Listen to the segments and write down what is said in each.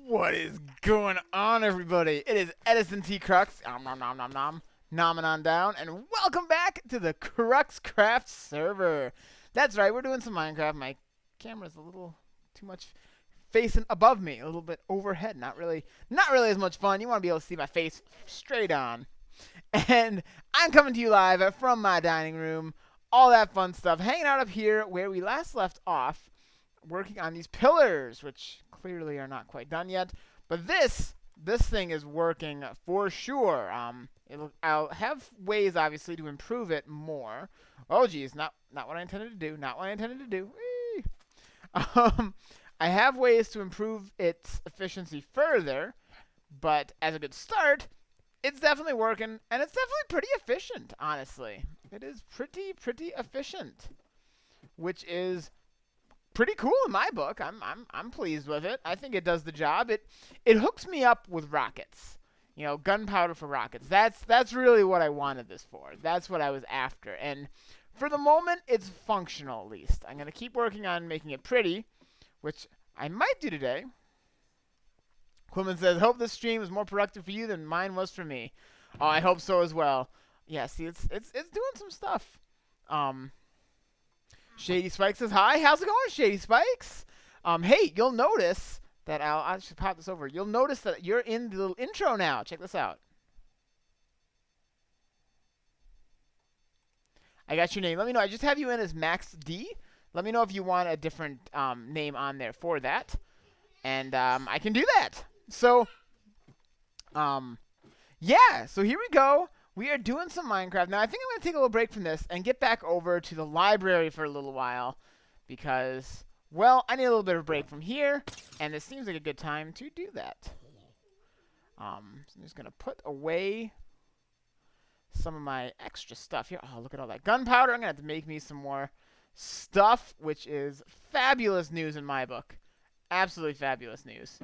What is going on, everybody? It is Edison Crux, nom nom nom nom, nomming on down, and welcome back to the CruxCraft server. That's right, we're doing some Minecraft. My camera's a little too much facing above me, a little bit overhead. Not really as much fun. You want to be able to see my face straight on. And I'm coming to you live from my dining room, all that fun stuff, hanging out up here where we last left off, working on these pillars, which clearly are not quite done yet. But this thing is working for sure. I'll have ways, obviously, to improve it more. Oh, geez, not what I intended to do. Not what I intended to do. Whee! I have ways to improve its efficiency further, but as a good start, it's definitely working, and it's definitely pretty efficient, honestly. It is pretty efficient, which is pretty cool in my book. I'm pleased with it. I think it does the job. It hooks me up with rockets. You know, gunpowder for rockets. That's really what I wanted this for. That's what I was after. And for the moment, it's functional at least. I'm gonna keep working on making it pretty, which I might do today. Quilman says, "Hope this stream is more productive for you than mine was for me." Oh, I hope so as well. Yeah, see, it's doing some stuff. Shady Spikes says, "Hi, how's it going, Shady Spikes?" Hey, you'll notice that I should pop this over. You'll notice that you're in the little intro now. Check this out. I got your name. Let me know. I just have you in as Max D. Let me know if you want a different name on there for that, and I can do that. So, yeah. So here we go. We are doing some Minecraft. Now, I think I'm going to take a little break from this and get back over to the library for a little while because, well, I need a little bit of a break from here, and this seems like a good time to do that. So I'm just going to put away some of my extra stuff here. Oh, look at all that gunpowder. I'm going to have to make me some more stuff, which is fabulous news in my book. Absolutely fabulous news.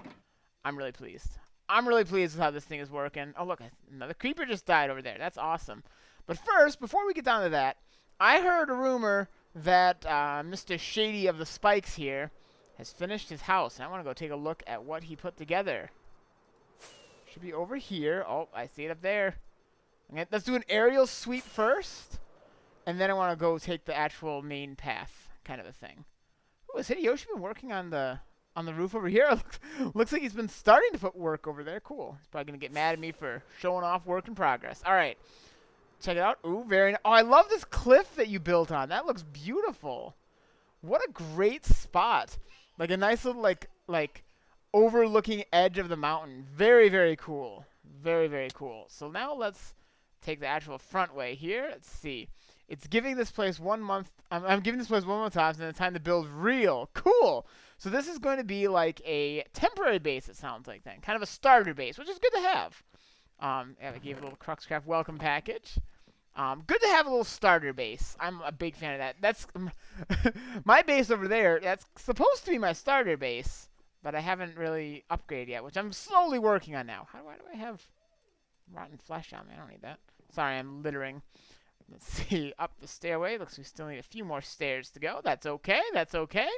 I'm really pleased. I'm really pleased with how this thing is working. Oh, look, another creeper just died over there. That's awesome. But first, before we get down to that, I heard a rumor that Mr. Shady of the Spikes here has finished his house. And I want to go take a look at what he put together. Should be over here. Oh, I see it up there. Let's do an aerial sweep first. And then I want to go take the actual main path kind of a thing. Ooh, has Hideyoshi been working on the roof over here? Looks like he's been starting to put work over there. Cool. He's probably going to get mad at me for showing off work in progress. All right. Check it out. Ooh, very nice. Oh, I love this cliff that you built on. That looks beautiful. What a great spot. Like a nice little, like overlooking edge of the mountain. Very cool. Very cool. So now let's take the actual front way here. Let's see. It's giving this place 1 month. I'm giving this place 1 month time, and then time to build real. Cool. So this is going to be like a temporary base, it sounds like then. Kind of a starter base, which is good to have. I gave a little CruxCraft welcome package. Good to have a little starter base. I'm a big fan of that. That's my base over there. That's supposed to be my starter base, but I haven't really upgraded yet, which I'm slowly working on now. Why do I have rotten flesh on me? I don't need that. Sorry, I'm littering. Let's see, up the stairway. Looks like we still need a few more stairs to go. That's okay. That's okay.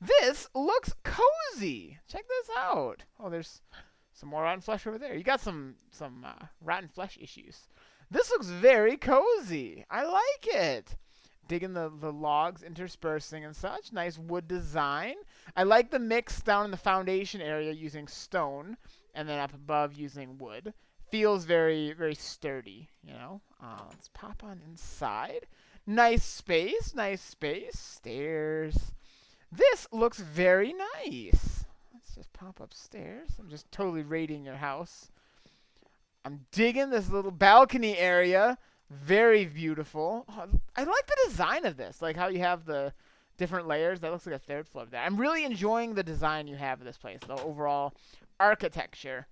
This looks cozy. Check this out. Oh, there's some more rotten flesh over there. You got some rotten flesh issues. This looks very cozy. I like it. Digging the logs interspersing and such. Nice wood design. I like the mix down in the foundation area using stone, and then up above using wood. Feels very sturdy, you know. Let's pop on inside. Nice space. Stairs. This looks very nice. Let's just pop upstairs. I'm just totally raiding your house. I'm digging this little balcony area. Very beautiful. Oh, I like the design of this. Like how you have the different layers. That looks like a third floor there. I'm really enjoying the design you have of this place. The overall architecture.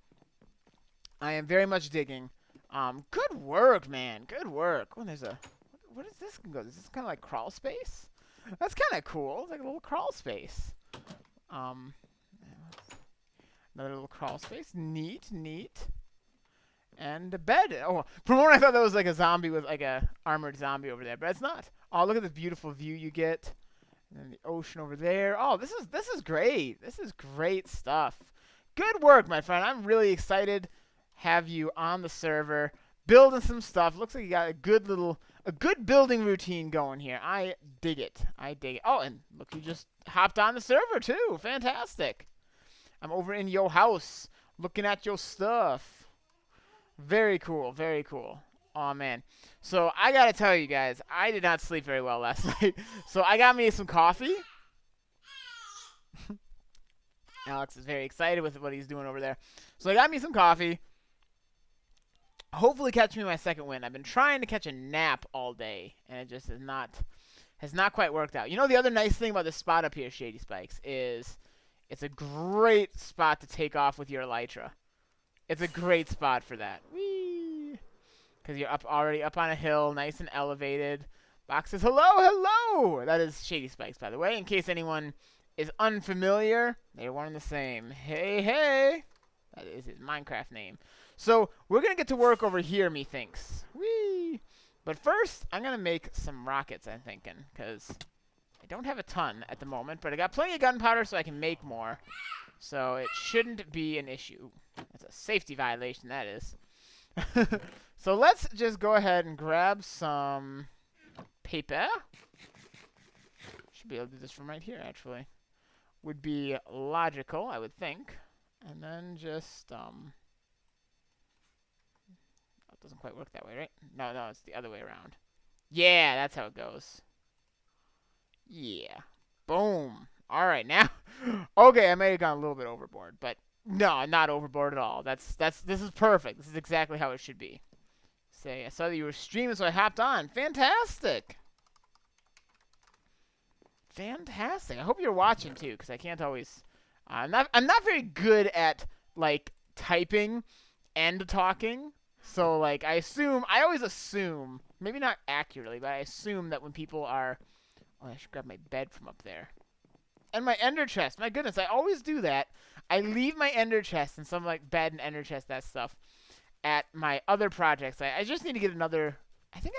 I am very much digging. Good work, man. Good work. Oh, there's a... What is this? Is this kind of like crawl space? That's kind of cool. It's like a little crawl space. Another little crawl space. Neat. And a bed. Oh, for a moment I thought that was like a zombie with like a armored zombie over there, but it's not. Oh, look at this beautiful view you get. And then the ocean over there. Oh, this is great. This is great stuff. Good work, my friend. I'm really excited to have you on the server, building some stuff. Looks like you got a good building routine going here. I dig it. I dig it. Oh, and look, you just hopped on the server too. Fantastic. I'm over in your house looking at your stuff. Very cool. Very cool. Oh, man. So I got to tell you guys, I did not sleep very well last night. So I got me some coffee. Alex is very excited with what he's doing over there. So I got me some coffee. Hopefully catch me my second win. I've been trying to catch a nap all day, and it just has not quite worked out. You know, the other nice thing about this spot up here, Shady Spikes, is it's a great spot to take off with your elytra. It's a great spot for that. Whee! Because you're already up on a hill, nice and elevated. Box says, hello, hello! That is Shady Spikes, by the way, in case anyone is unfamiliar. They're one and the same. Hey, hey! That is his Minecraft name. So, we're going to get to work over here, methinks. Whee! But first, I'm going to make some rockets, I'm thinking, because I don't have a ton at the moment, but I got plenty of gunpowder so I can make more. So, it shouldn't be an issue. That's a safety violation, that is. So, let's just go ahead and grab some paper. Should be able to do this from right here, actually. Would be logical, I would think. And then just, it doesn't quite work that way, right? No, it's the other way around. Yeah, that's how it goes. Yeah. Boom. All right, now. Okay, I may have gone a little bit overboard, but no, not overboard at all. This is perfect. This is exactly how it should be. Say, I saw that you were streaming, so I hopped on. Fantastic. Fantastic. I hope you're watching too, because I can't always. I'm not very good at like typing and talking. So like I always assume, maybe not accurately, but I assume that when people are. Oh, I should grab my bed from up there. And my ender chest. My goodness, I always do that. I leave my ender chest and some like bed and ender chest, that stuff, at my other projects. I just need to get another. I think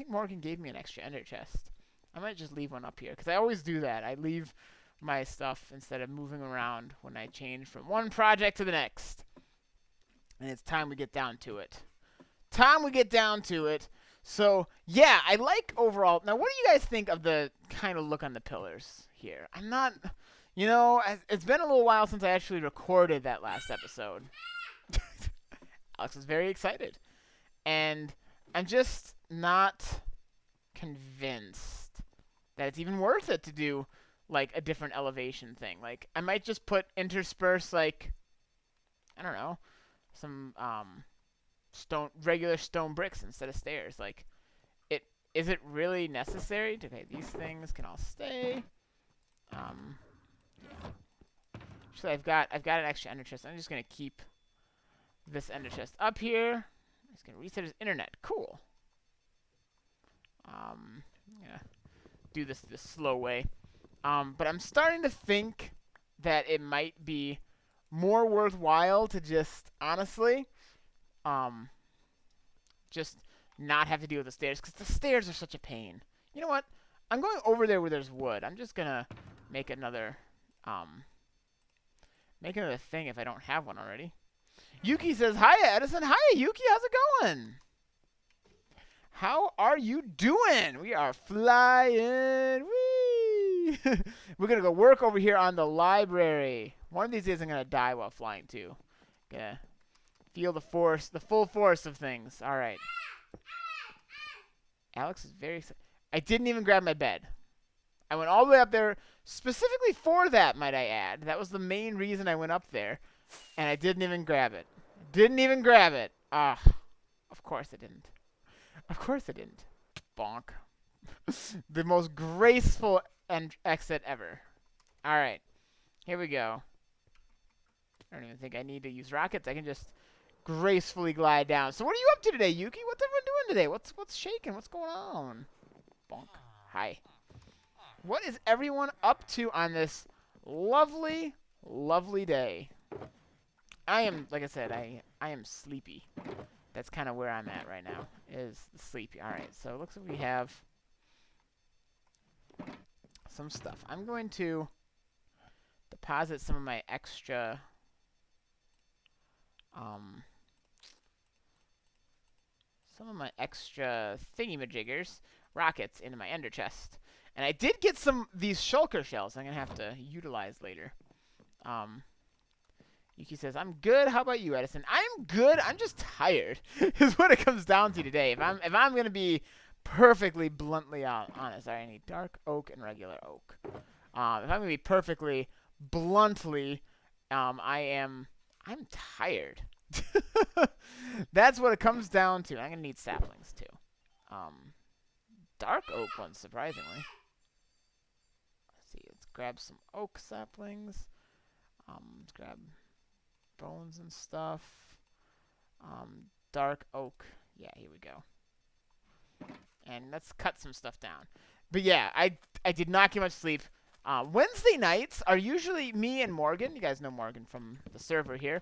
Morgan gave me an extra ender chest. I might just leave one up here, because I always do that. I leave my stuff instead of moving around when I change from one project to the next. And it's time we get down to it. So, yeah, I like overall. Now, what do you guys think of the kind of look on the pillars here? I'm not, it's been a little while since I actually recorded that last episode. Alex is very excited. And I'm just not convinced that it's even worth it to do, like, a different elevation thing. Like, I might just intersperse, like, I don't know, some, regular stone bricks instead of stairs. Like, is it really necessary? Okay, these things can all stay. Yeah. Actually, I've got an extra ender chest. I'm just gonna keep this ender chest up here. I'm just gonna reset his internet. Cool. Yeah. Do this the slow way. But I'm starting to think that it might be more worthwhile to just honestly just not have to deal with the stairs, because the stairs are such a pain. You know what? I'm going over there where there's wood. I'm just gonna make another thing if I don't have one already. Yuki says, "Hiya, Edison." Hiya, Yuki. How's it going? How are you doing? We are flying. Whee! We're gonna go work over here on the library. One of these days I'm gonna die while flying too. Gonna feel the full force of things. All right. Alex is very excited. I didn't even grab my bed. I went all the way up there specifically for that, might I add. That was the main reason I went up there, and I didn't even grab it. Ah, of course I didn't. Bonk. The most graceful exit ever. All right, here we go. I don't even think I need to use rockets. I can just gracefully glide down. So what are you up to today, Yuki? What's everyone doing today? What's shaking? What's going on? Bonk. Hi. What is everyone up to on this lovely, lovely day? I am, like I said, I am sleepy. That's kind of where I'm at right now, is sleepy. All right, so it looks like we have some stuff. I'm going to deposit some of my extra some of my extra thingy-majiggers, rockets, into my ender chest. And I did get these shulker shells I'm going to have to utilize later. Yuki says, I'm good. How about you, Edison? I'm good. I'm just tired, is what it comes down to today. If I'm going to be perfectly bluntly honest, I need dark oak and regular oak. If I'm going to be perfectly bluntly, I'm tired. That's what it comes down to. I'm going to need saplings, too. Dark oak ones, surprisingly. Let's see. Let's grab some oak saplings. Let's grab bones and stuff. Dark oak. Yeah, here we go. And let's cut some stuff down. But yeah, I did not get much sleep. Wednesday nights are usually me and Morgan. You guys know Morgan from the server here.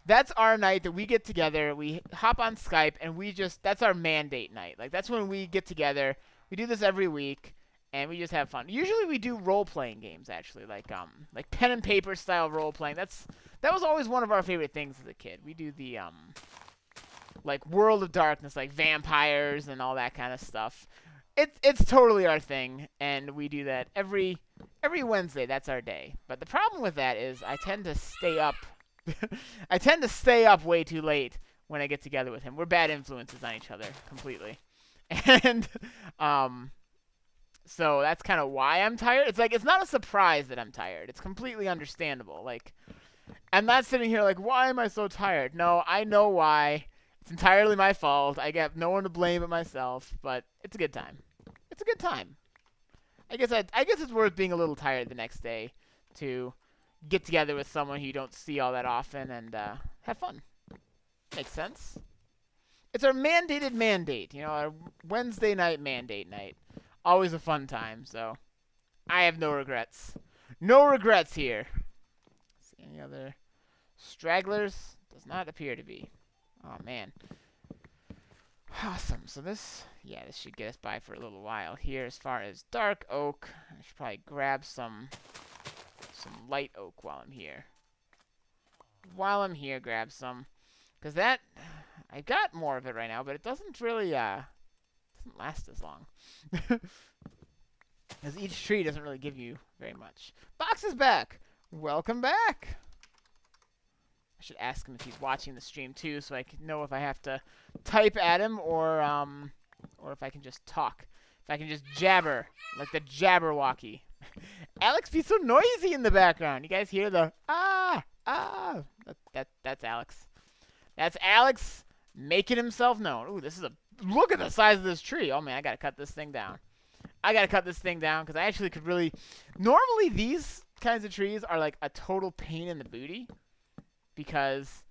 That's our night that we get together. We hop on Skype and that's our mandate night. Like, that's when we get together. We do this every week and we just have fun. Usually we do role-playing games, actually, like pen and paper style role-playing. That was always one of our favorite things as a kid. We do the like World of Darkness, like vampires and all that kind of stuff. It's totally our thing, and we do that every Wednesday. That's our day. But the problem with that is I tend to stay up. I tend to stay up way too late when I get together with him. We're bad influences on each other completely, and so that's kind of why I'm tired. It's not a surprise that I'm tired. It's completely understandable. Like, I'm not sitting here like, why am I so tired? No, I know why. It's entirely my fault. I got no one to blame but myself. But it's a good time. It's a good time. I guess it's worth being a little tired the next day to get together with someone who you don't see all that often and have fun. Makes sense. It's our mandated mandate. You know, our Wednesday night mandate night. Always a fun time. So I have no regrets. No regrets here. See any other stragglers? Does not appear to be. Oh, man. Awesome. So this should get us by for a little while here as far as dark oak. I should probably grab some light oak while I'm here. Grab some. Because I got more of it right now, but it doesn't really, doesn't last as long. Because each tree doesn't really give you very much. Box is back! Welcome back! I should ask him if he's watching the stream too, so I can know if I have to type at him or if I can just talk. If I can just jabber, like the Jabberwocky. Alex be so noisy in the background. You guys hear the That's Alex. That's Alex making himself known. Ooh, look at the size of this tree. Oh man, I gotta cut this thing down. Because I actually could really. Normally these kinds of trees are like a total pain in the booty. Because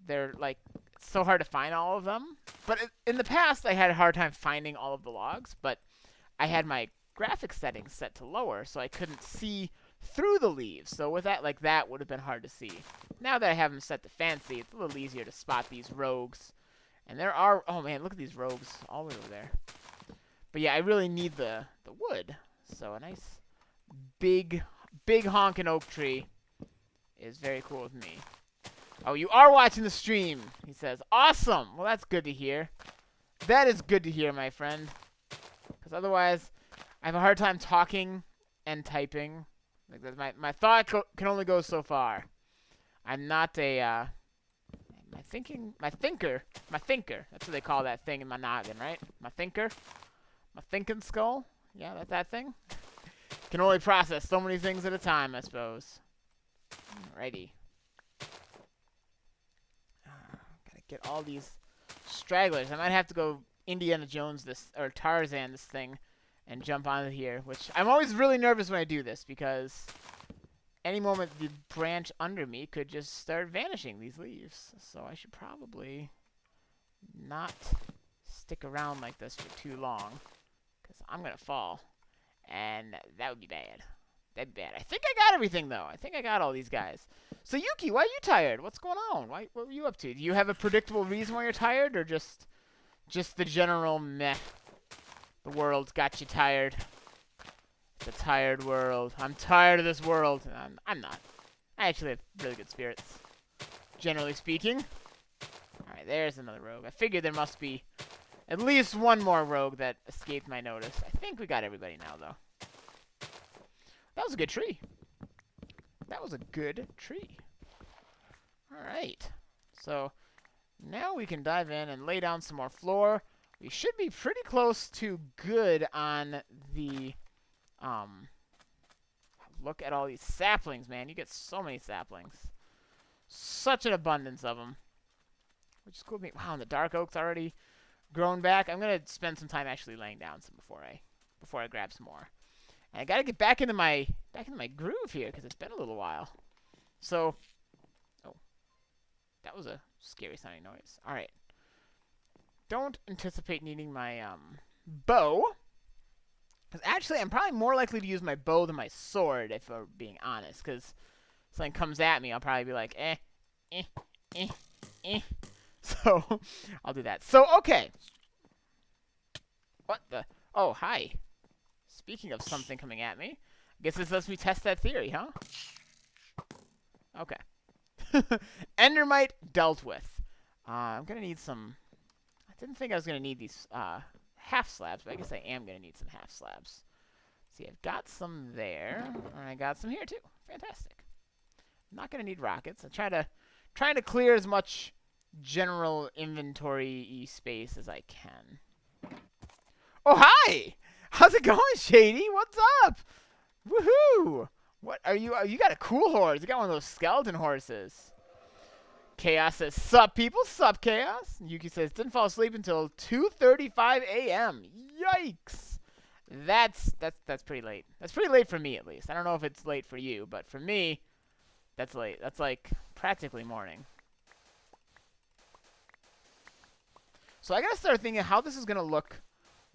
they're like so hard to find all of them. But in the past, I had a hard time finding all of the logs. But I had my graphics settings set to lower, so I couldn't see through the leaves. So with that, like that would have been hard to see. Now that I have them set to fancy, it's a little easier to spot these rogues. And there are, oh man, look at these rogues all the way over there. But yeah, I really need the wood. So a nice big honking oak tree is very cool with me. Oh, you are watching the stream, he says. Awesome! Well, that's good to hear. That is good to hear, my friend. Because otherwise, I have a hard time talking and typing. Like, my thought can only go so far. I'm not a, my thinker. That's what they call that thing in my noggin, right? My thinker? My thinking skull? Yeah, that's that thing. Can only process so many things at a time, I suppose. Alrighty. Get all these stragglers. I might have to go Indiana Jones or Tarzan this thing and jump onto here, which I'm always really nervous when I do this because any moment the branch under me could just start vanishing these leaves. So I should probably not stick around like this for too long because I'm going to fall and that would be bad. That'd be bad. I think I got everything though. I think I got all these guys. So Yuki, why are you tired? What's going on? What were you up to? Do you have a predictable reason why you're tired, or just the general meh? The world's got you tired. It's a tired world. I'm tired of this world. I'm not. I actually have really good spirits. generally speaking. Alright, there's another rogue. I figured there must be at least one more rogue that escaped my notice. I think we got everybody now, though. That was a good tree. That was a good tree. Alright. So, now we can dive in and lay down some more floor. We should be pretty close to good on the, look at all these saplings, man. You get so many saplings. Such an abundance of them. Which is cool. Wow, and the dark oak's already grown back. I'm gonna spend some time actually laying down some before I grab some more. And I gotta get back into my groove here because it's been a little while. So, oh, that was a scary sounding noise. All right. Don't anticipate needing my bow. Because actually, I'm probably more likely to use my bow than my sword, if we're being honest. Because if something comes at me, I'll probably be like, So, I'll do that. So, okay. What the? Oh, hi. Speaking of something coming at me, I guess this lets me test that theory, huh? Okay. Endermite dealt with. I'm going to need some... I didn't think I was going to need these half slabs, but I guess I am going to need some half slabs. See, I've got some there, and I got some here too. Fantastic. I'm not going to need rockets. I'm trying to clear as much general inventory space as I can. Oh, hi! How's it going, Shady? What's up? Woohoo! What are you? You got a cool horse. You got one of those skeleton horses. Chaos says, sup, people? Sup, Chaos? Yuki says, didn't fall asleep until 2:35 a.m. Yikes. That's pretty late. That's pretty late for me, at least. I don't know if it's late for you, but for me, that's late. That's like practically morning. So I gotta start thinking how this is gonna look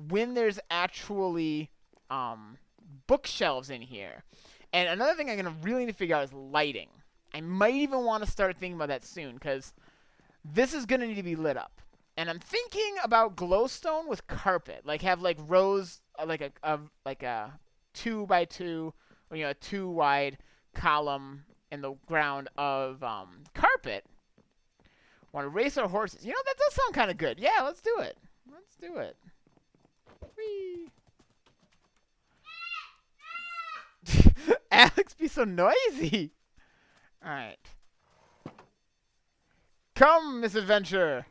when there's actually bookshelves in here. And another thing I'm gonna really need to figure out is lighting. I might even want to start thinking about that soon, because this is going to need to be lit up. And I'm thinking about glowstone with carpet. Like, have, like, rows, like a 2x2, or, a 2-wide column in the ground of carpet. Want to race our horses. That does sound kind of good. Yeah, let's do it. Let's do it. Whee! Alex, be so noisy. Alright. Come, misadventure!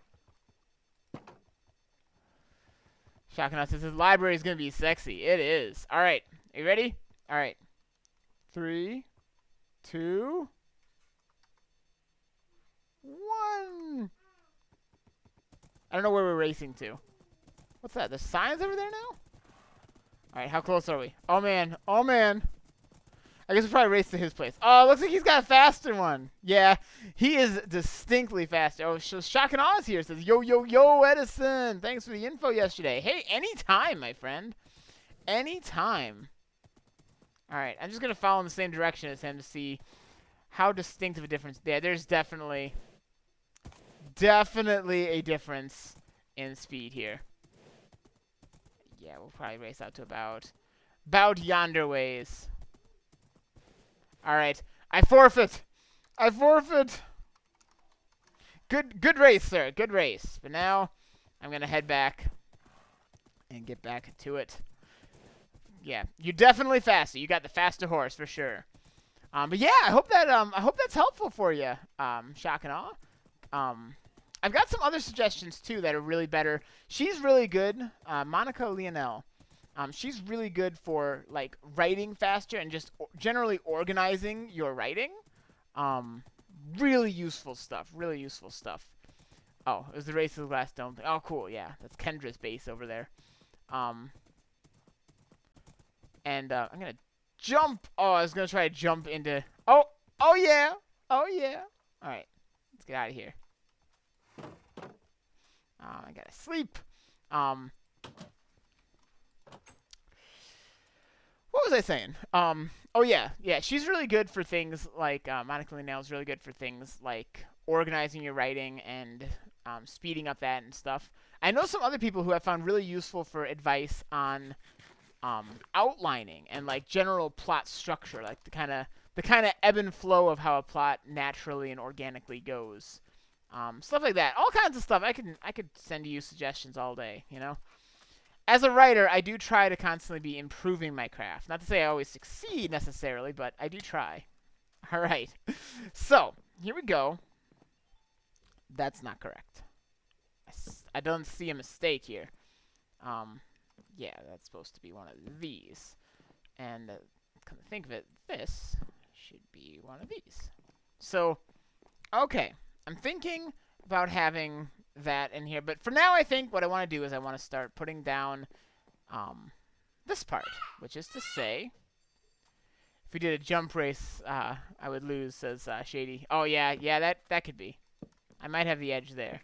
Shotgun says his library is going to be sexy. It is. Alright. Are you ready? Alright. 3, 2, 1. I don't know where we're racing to. What's that? The signs over there now? Alright, how close are we? Oh, man. Oh, man. I guess we'll probably race to his place. Oh, looks like he's got a faster one. Yeah, he is distinctly faster. Oh, so Shocking Oz here says, yo, yo, yo, Edison. Thanks for the info yesterday. Hey, anytime, my friend. Anytime. All right, I'm just going to follow in the same direction as him to see how distinct of a difference. Yeah, there's definitely a difference in speed here. Yeah, we'll probably race out to about yonder ways. All right, I forfeit. I forfeit. Good race, sir. Good race. But now I'm gonna head back and get back to it. Yeah, you're definitely faster. You got the faster horse for sure. But yeah, I hope that's helpful for you, Shock and Awe. I've got some other suggestions too that are really better. She's really good, Monica Leonel. She's really good for like writing faster and just generally organizing your writing. Really useful stuff. Really useful stuff. Oh, it was the Race of the Glass Dome thing. Oh, cool. Yeah, that's Kendra's base over there. And I'm gonna jump. Oh, I was gonna try to jump into. Oh yeah. Oh yeah. All right, let's get out of here. I gotta sleep. What was I saying? Oh yeah, she's really good for things like, Monica Linnell is really good for things like organizing your writing and speeding up that and stuff. I know some other people who I found really useful for advice on outlining and like general plot structure, like the kind of the kind of ebb and flow of how a plot naturally and organically goes. Stuff like that. All kinds of stuff. I could send you suggestions all day, you know? As a writer, I do try to constantly be improving my craft. Not to say I always succeed necessarily, but I do try. All right. So, here we go. That's not correct. I don't see a mistake here. Yeah, that's supposed to be one of these. And come to think of it, this should be one of these. So, okay. I'm thinking about having that in here. But for now, I think what I want to do is I want to start putting down this part, which is to say, if we did a jump race, I would lose, says Shady. Oh, yeah, that could be. I might have the edge there.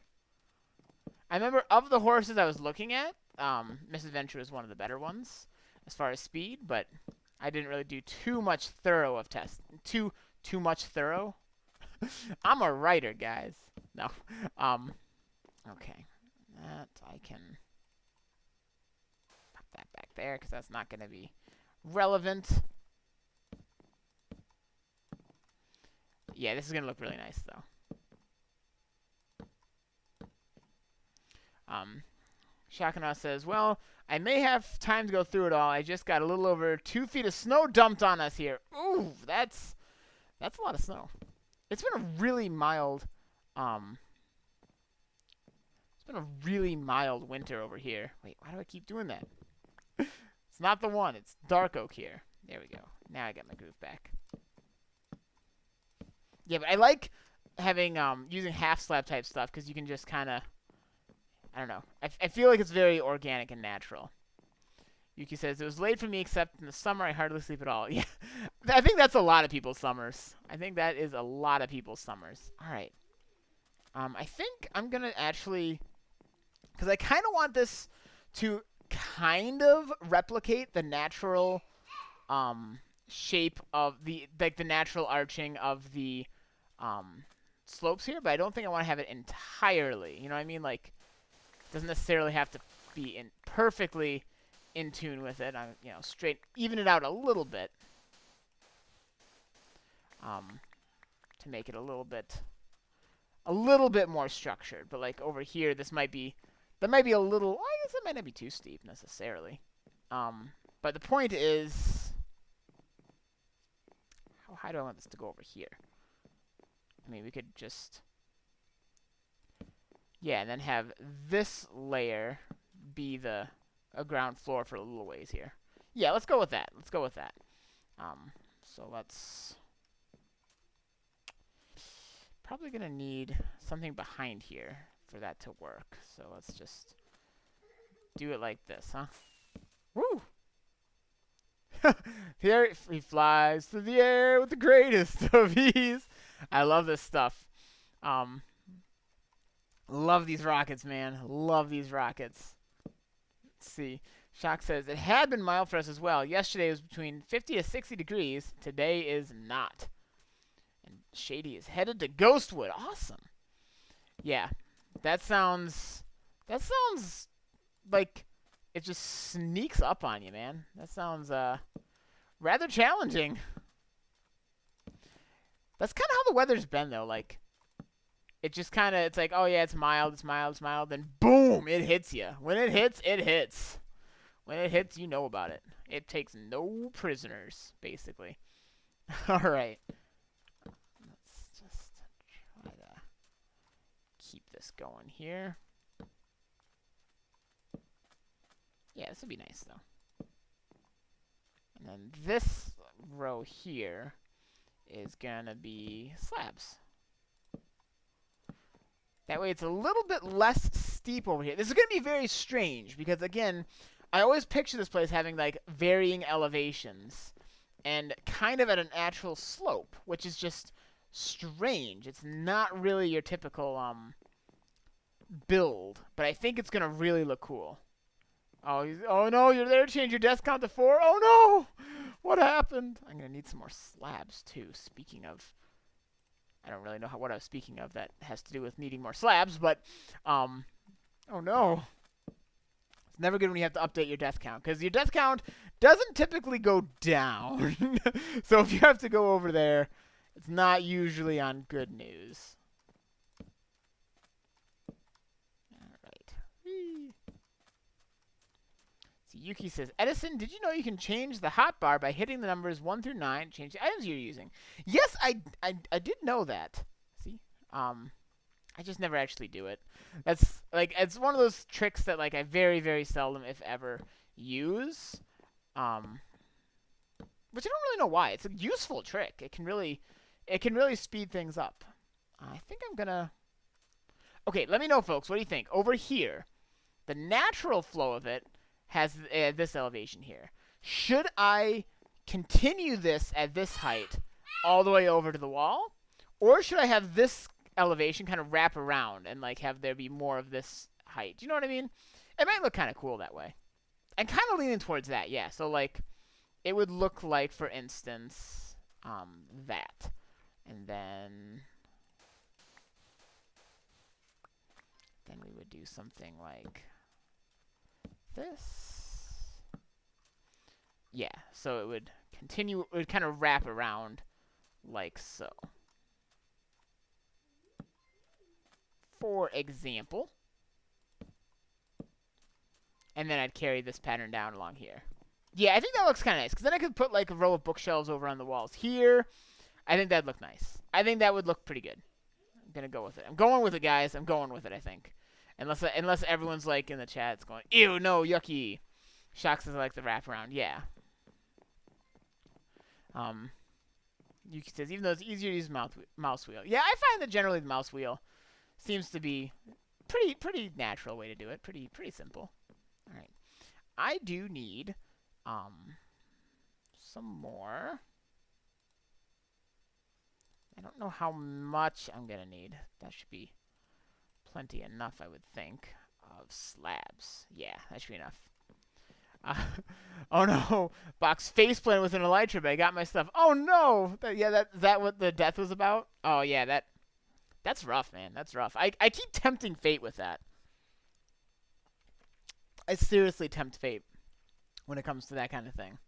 I remember of the horses I was looking at, Misadventure was one of the better ones as far as speed, but I didn't really do too much thorough of tests. Too much thorough? I'm a writer, guys. No. Okay. That I can pop that back there because that's not going to be relevant. Yeah, this is going to look really nice, though. Shakana says, well, I may have time to go through it all. I just got a little over 2 feet of snow dumped on us here. Ooh, that's a lot of snow. It's been a really mild, winter over here. Wait, why do I keep doing that? It's not the one. It's dark oak here. There we go. Now I got my groove back. Yeah, but I like having, using half slab type stuff because you can just kind of, I don't know. I feel like it's very organic and natural. Yuki says, it was late for me except in the summer I hardly sleep at all. Yeah, I think that's a lot of people's summers. I think that is a lot of people's summers. All right. I think I'm going to actually, because I kind of want this to kind of replicate the natural shape of the natural arching of the slopes here, but I don't think I want to have it entirely. You know what I mean? Like, it doesn't necessarily have to be perfectly in tune with it. I'm, straight even it out a little bit to make it a little bit more structured. But like over here, that might be a little. Well, I guess it might not be too steep necessarily. But the point is, how high do I want this to go over here? I mean, we could just, yeah, and then have this layer be a ground floor for a little ways here. Yeah, let's go with that. So let's probably gonna need something behind here for that to work. So let's just do it like this, huh? Woo! Here he flies through the air with the greatest of ease. I love this stuff. Love these rockets, man. Love these rockets. Let's see. Shock says, it had been mild for us as well. Yesterday was between 50 to 60 degrees. Today is not. And Shady is headed to Ghostwood. Awesome. Yeah. That sounds like it just sneaks up on you, man. That sounds rather challenging. That's kind of how the weather's been, though. Like, it just kind of, it's like, oh, yeah, it's mild. Then, boom, it hits you. When it hits, it hits. When it hits, you know about it. It takes no prisoners, basically. All right. Let's just try to keep this going here. Yeah, this would be nice, though. And then this row here is going to be slabs. That way it's a little bit less steep over here. This is going to be very strange because, again, I always picture this place having, like, varying elevations and kind of at a natural slope, which is just strange. It's not really your typical build, but I think it's going to really look cool. Oh, no, you're there to change your death count to 4? Oh, no! What happened? I'm going to need some more slabs, too. Speaking of, I don't really know what I was speaking of that has to do with needing more slabs, but, oh, no. It's never good when you have to update your death count, because your death count doesn't typically go down. So if you have to go over there, it's not usually on good news. All right. Whee. So Yuki says, Edison, did you know you can change the hotbar by hitting the numbers 1 through 9, change the items you're using? Yes, I did know that. See? I just never actually do it. That's like it's one of those tricks that like I very, very seldom, if ever, use. Which I don't really know why. It's a useful trick. It can really speed things up. I think I'm gonna. Okay, let me know, folks. What do you think? Over here, the natural flow of it has this elevation here. Should I continue this at this height all the way over to the wall, or should I have this elevation kind of wrap around and like have there be more of this height? Do you know what I mean? It might look kind of cool that way. I'm kind of leaning towards that, yeah. So like, it would look like, for instance, that, and then we would do something like this. Yeah. So it would continue. It would kind of wrap around like so. For example. And then I'd carry this pattern down along here. Yeah, I think that looks kind of nice. Because then I could put like a row of bookshelves over on the walls here. I think that'd look nice. I think that would look pretty good. I'm going to go with it. I'm going with it, guys. I'm going with it, I think. Unless everyone's like in the chat, it's going, ew, no, yucky. Shock says I like the wraparound. Yeah. Yuki says, even though it's easier to use mouse wheel. Yeah, I find that generally the mouse wheel seems to be pretty natural way to do it. Pretty simple. All right. I do need some more. I don't know how much I'm going to need. That should be plenty enough, I would think, of slabs. Yeah, that should be enough. Oh no, Box faceplanted with an elytra, but I got my stuff. Oh no! That what the death was about? Oh yeah, that's rough, man. That's rough. I keep tempting fate with that. I seriously tempt fate when it comes to that kind of thing.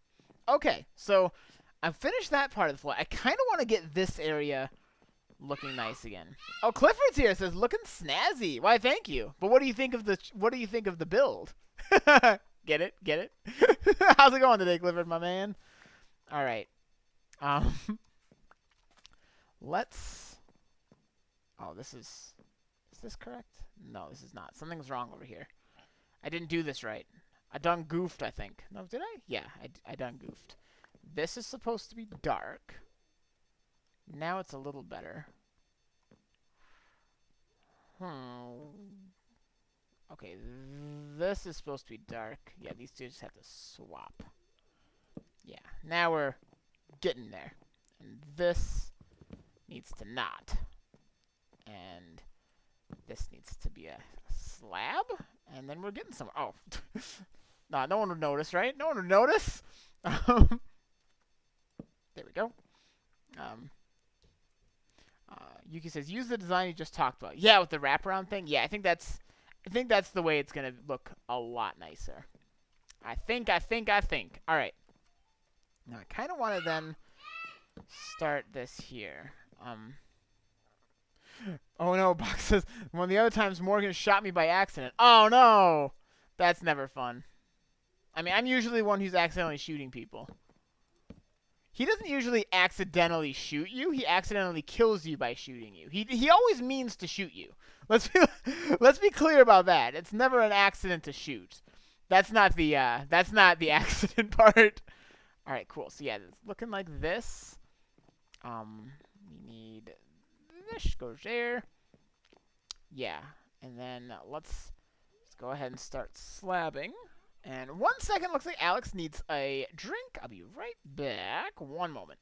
Okay, so I've finished that part of the floor. I kind of want to get this area looking nice again. Oh, Clifford's here. Says looking snazzy. Why, thank you. But what do you think of the build? Get it? Get it? How's it going today, Clifford, my man? All right. Let's. Oh, is this correct? No, this is not. Something's wrong over here. I didn't do this right. I done goofed, I think. No, did I? Yeah, I done goofed. This is supposed to be dark. Now it's a little better. Okay, this is supposed to be dark. Yeah, these two just have to swap. Yeah, now we're getting there. And this needs to not. And this needs to be a slab. And then we're getting somewhere. Oh. Nah, no one would notice, right? No one would notice. There we go. Yuki says, use the design you just talked about. Yeah, with the wraparound thing. Yeah, I think that's the way it's gonna look a lot nicer. I think. All right. Now I kind of want to then start this here. Oh no, Box says, one of the other times Morgan shot me by accident. Oh no, that's never fun. I mean, I'm usually the one who's accidentally shooting people. He doesn't usually accidentally shoot you. He accidentally kills you by shooting you. He always means to shoot you. Let's be clear about that. It's never an accident to shoot. That's not the accident part. All right, cool. So yeah, it's looking like this. We need this goes there. Yeah, and then let's go ahead and start slabbing. And 1 second, looks like Alex needs a drink. I'll be right back. 1 moment.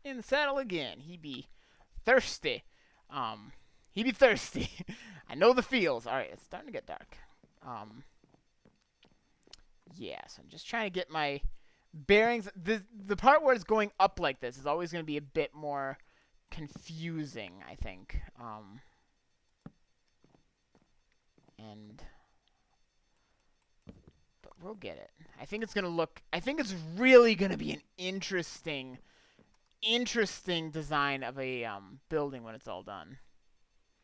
in the saddle again. He be thirsty. He be thirsty. I know the feels. All right, it's starting to get dark. Yeah, so I'm just trying to get my bearings. The part where it's going up like this is always going to be a bit more confusing, I think. But we'll get it. I think it's really going to be an interesting design of a building when it's all done.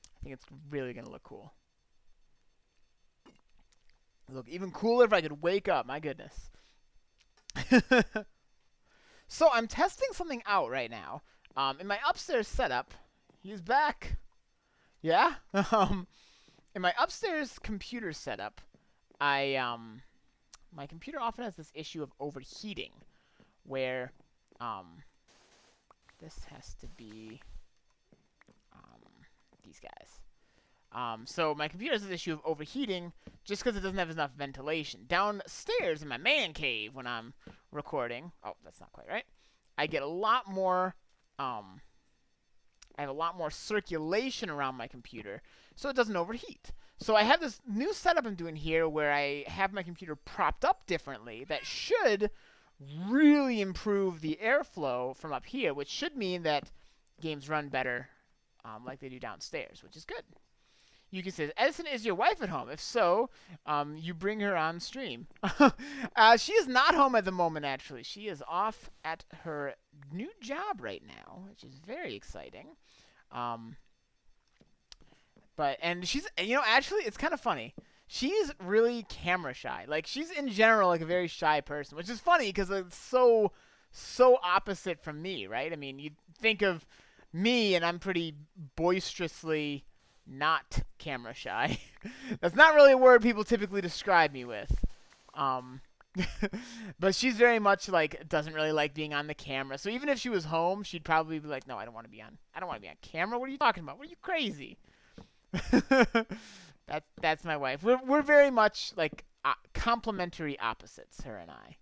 I think it's really going to look cool. Look even cooler if I could wake up. My goodness. So I'm testing something out right now. In my upstairs setup, he's back. Yeah. In my upstairs computer setup, my computer often has this issue of overheating, where this has to be these guys. So my computer has this issue of overheating just because it doesn't have enough ventilation. Downstairs in my man cave when I'm recording, oh, that's not quite right, I get a lot more, I have a lot more circulation around my computer, so it doesn't overheat. So I have this new setup I'm doing here where I have my computer propped up differently that should really improve the airflow from up here, which should mean that games run better like they do downstairs, which is good. Yuki says, Edison, is your wife at home? If so, you bring her on stream. She is not home at the moment, actually. She is off at her new job right now, which is very exciting. And she's, actually, it's kind of funny. She's really camera shy. Like, she's in general, like, a very shy person, which is funny because it's so opposite from me, right? I mean, you think of me, and I'm pretty boisterously not camera shy. That's not really a word people typically describe me with. But she's very much like doesn't really like being on the camera. So even if she was home, she'd probably be like, "No, I don't want to be on camera. What are you talking about? What are you crazy?" That's my wife. We're very much like complementary opposites, her and I.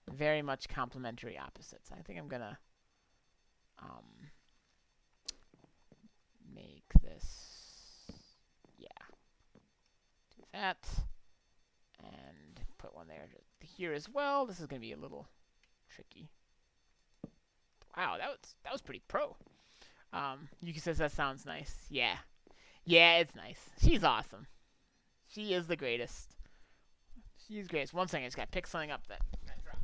Very much complementary opposites. I think I'm gonna make this. That, and put one there here as well. This is going to be a little tricky. Wow, that was pretty pro. Yuki says that sounds nice. Yeah, it's nice. She's awesome. She is the greatest. She's greatest. One second, I just got to pick something up that dropped.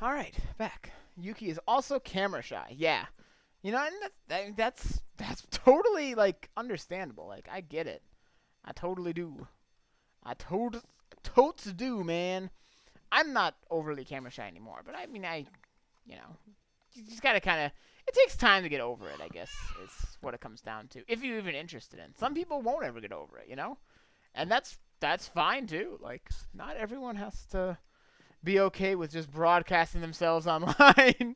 All right, back. Yuki is also camera shy. Yeah, and that's totally like understandable. Like I get it. I totally do. I totes do, man. I'm not overly camera shy anymore, but I mean, you just gotta kind of. It takes time to get over it, I guess, is what it comes down to. If you're even interested in. Some people won't ever get over it, and that's fine too. Like not everyone has to be okay with just broadcasting themselves online,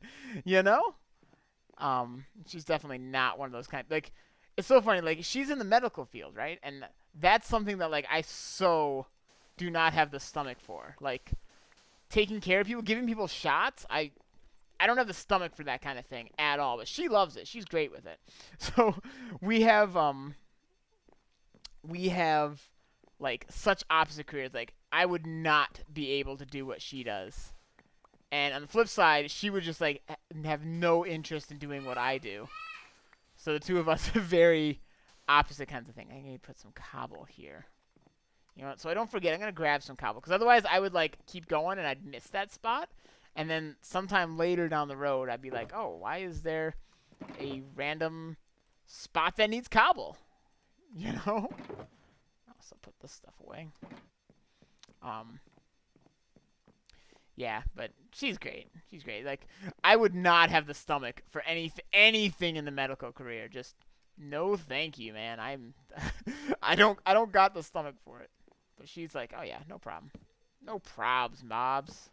She's definitely not one of those like, it's so funny, like, she's in the medical field, right? And that's something that, like, I so do not have the stomach for. Like, taking care of people, giving people shots, I don't have the stomach for that kind of thing at all, but she loves it. She's great with it. So, we have, like, such opposite careers. Like, I would not be able to do what she does. And on the flip side, she would just, like, have no interest in doing what I do. So the two of us are very opposite kinds of things. I need to put some cobble here. You know what? So I don't forget, I'm going to grab some cobble. Because otherwise, I would, like, keep going and I'd miss that spot. And then sometime later down the road, I'd be like, oh, why is there a random spot that needs cobble? Also put this stuff away. Yeah, but she's great. She's great. Like, I would not have the stomach for anything in the medical career. Just no, thank you, man. I don't got the stomach for it. But she's like, oh yeah, no problem. No probs, mobs.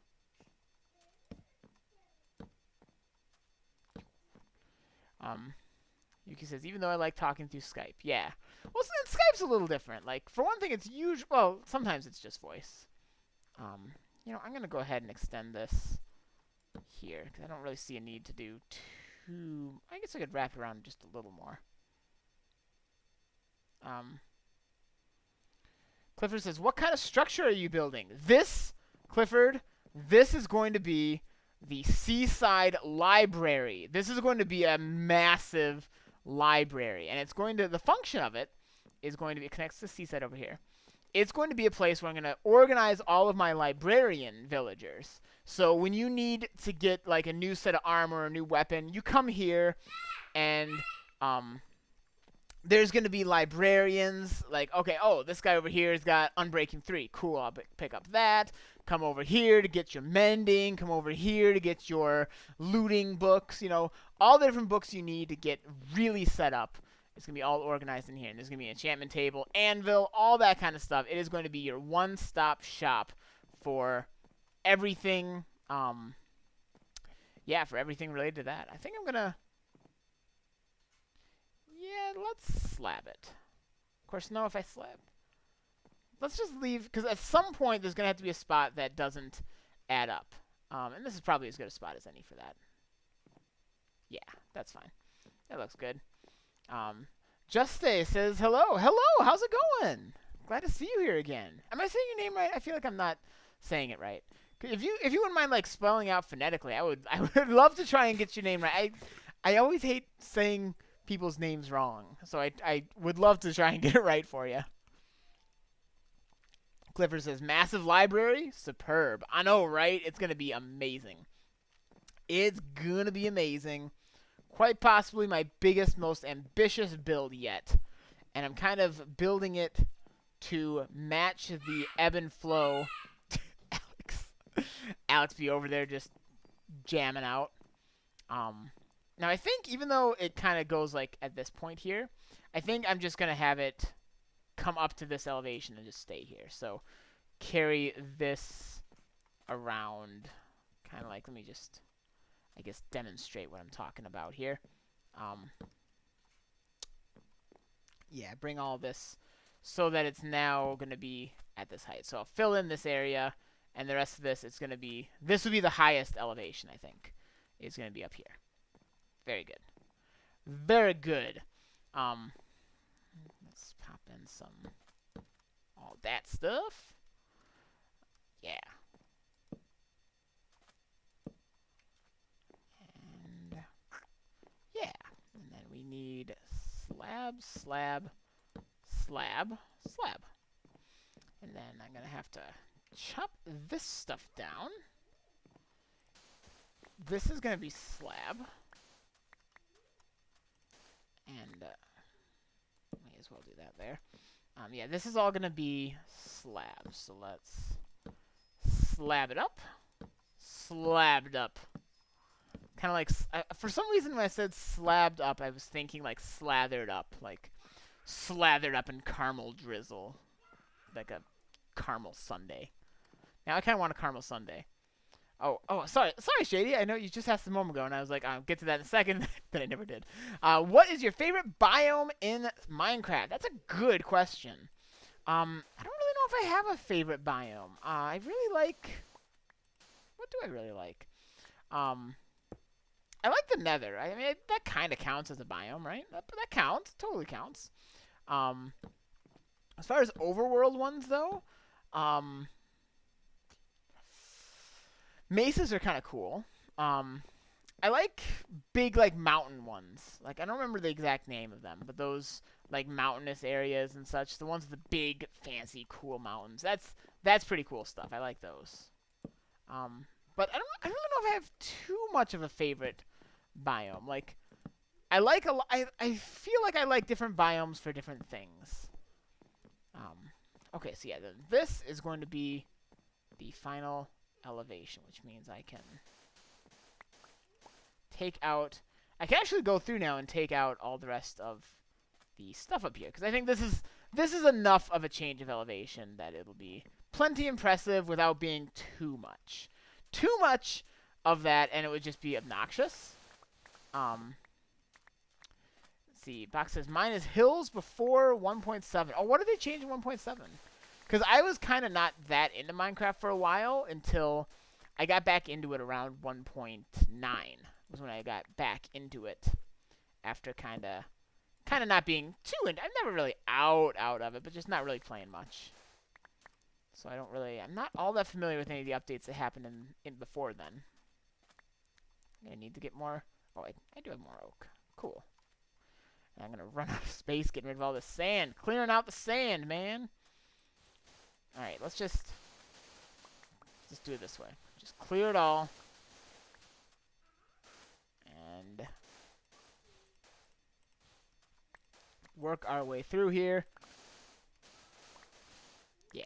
Yuki says, even though I like talking through Skype. Yeah. Well, Skype's a little different. Like, for one thing, it's usually, well, sometimes it's just voice. You know, I'm going to go ahead and extend this here, because I don't really see a need to do too... I guess I could wrap it around just a little more. Clifford says, what kind of structure are you building? This, Clifford, this is going to be the Seaside Library. This is going to be a massive library, and it's going to, the function of it is going to be, it connects to Seaside over here. It's going to be a place where I'm going to organize all of my librarian villagers. So when you need to get like a new set of armor or a new weapon, you come here, and there's going to be librarians. Like, okay, oh, this guy over here has got Unbreaking 3. Cool, I'll pick up that. Come over here to get your mending. Come over here to get your looting books. You know, all the different books you need to get really set up. It's going to be all organized in here. And there's going to be an enchantment table, anvil, all that kind of stuff. It is going to be your one-stop shop for everything. Yeah, for everything related to that. I think I'm going to... Yeah, let's slab it. Of course, no, if I slab... Let's just leave, because at some point there's going to have to be a spot that doesn't add up. And this is probably as good a spot as any for that. Yeah, that's fine. That looks good. Juste says, hello. Hello, how's it going? Glad to see you here again. Am I saying your name right? I feel like I'm not saying it right. If you wouldn't mind like spelling out phonetically, I would love to try and get your name right. I always hate saying people's names wrong, so I would love to try and get it right for you. Clifford says, massive library? Superb. I know, right? It's going to be amazing. It's going to be amazing. Quite possibly my biggest, most ambitious build yet. And I'm kind of building it to match the ebb and flow. Alex be over there just jamming out. Now, I think even though it kind of goes like at this point here, I think I'm just going to have it come up to this elevation and just stay here. So carry this around, kind of like, let me just, I guess, demonstrate what I'm talking about here. Yeah, bring all this so that it's now going to be at this height. So I'll fill in this area, and the rest of this, it's going to be, this will be the highest elevation, I think. It's going to be up here. Very good. Very good. Let's pop in some, all that stuff. Yeah. And, yeah. And then we need slab, slab, slab, slab. And then I'm going to have to chop this stuff down. This is going to be slab. And may as well do that there. Yeah, this is all going to be slabs. So let's slab it up. Slabbed up. Kind of like, for some reason when I said slabbed up, I was thinking like slathered up. Like slathered up in caramel drizzle. Like a caramel sundae. Now I kind of want a caramel sundae. Oh, sorry, Shady. I know you just asked a moment ago, and I was like, I'll get to that in a second. Then I never did. What is your favorite biome in Minecraft? That's a good question. I don't really know if I have a favorite biome. I really like... What do I really like? I like the Nether. I mean, that kind of counts as a biome, right? That counts. Totally counts. As far as overworld ones, though, mesas are kind of cool. I like big, like, mountain ones. Like, I don't remember the exact name of them, but those, like, mountainous areas and such. The ones with the big, fancy, cool mountains. That's pretty cool stuff. I like those. But I don't really know if I have too much of a favorite biome. Like, I feel like I like different biomes for different things. Okay, so yeah, this is going to be the final elevation, which means I can take out... I can actually go through now and take out all the rest of the stuff up here, because I think this is enough of a change of elevation that it'll be plenty impressive without being too much. Too much of that, and it would just be obnoxious. see. Box says mine is hills before 1.7. Oh, what did they change in 1.7? Because I was kind of not that into Minecraft for a while until I got back into it around 1.9. Was when I got back into it after kind of not being too into. I'm never really out of it, but just not really playing much. So I'm not all that familiar with any of the updates that happened in before then. I need to get more. Oh, I do have more oak. Cool. And I'm gonna run out of space getting rid of all the sand, clearing out the sand, man. All right, let's just do it this way. Just clear it all. And work our way through here. Yeah.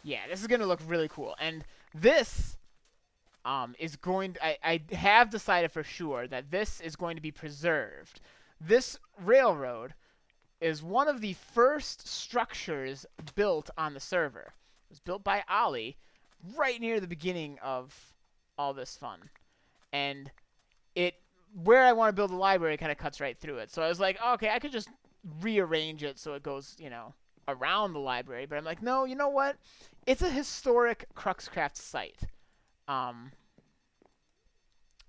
Yeah, this is going to look really cool. And this is going to... I have decided for sure that this is going to be preserved. This railroad is one of the first structures built on the server. It was built by Ollie right near the beginning of all this fun. And where I want to build a library kind of cuts right through it. So I was like, oh, okay, I could just rearrange it so it goes, around the library. But I'm like, no, you know what? It's a historic CruxCraft site.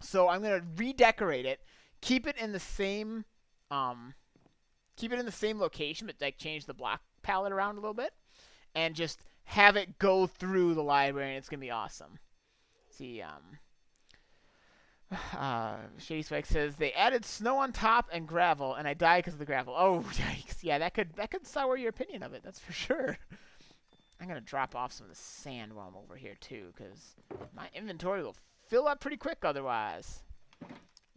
So I'm going to redecorate it, keep it in the same location, but like change the block palette around a little bit, and just have it go through the library, and it's going to be awesome. See, Shady Spike says they added snow on top and gravel, and I died because of the gravel. Oh, yikes! Yeah, that could sour your opinion of it. That's for sure. I'm gonna drop off some of the sand while I'm over here too, because my inventory will fill up pretty quick otherwise.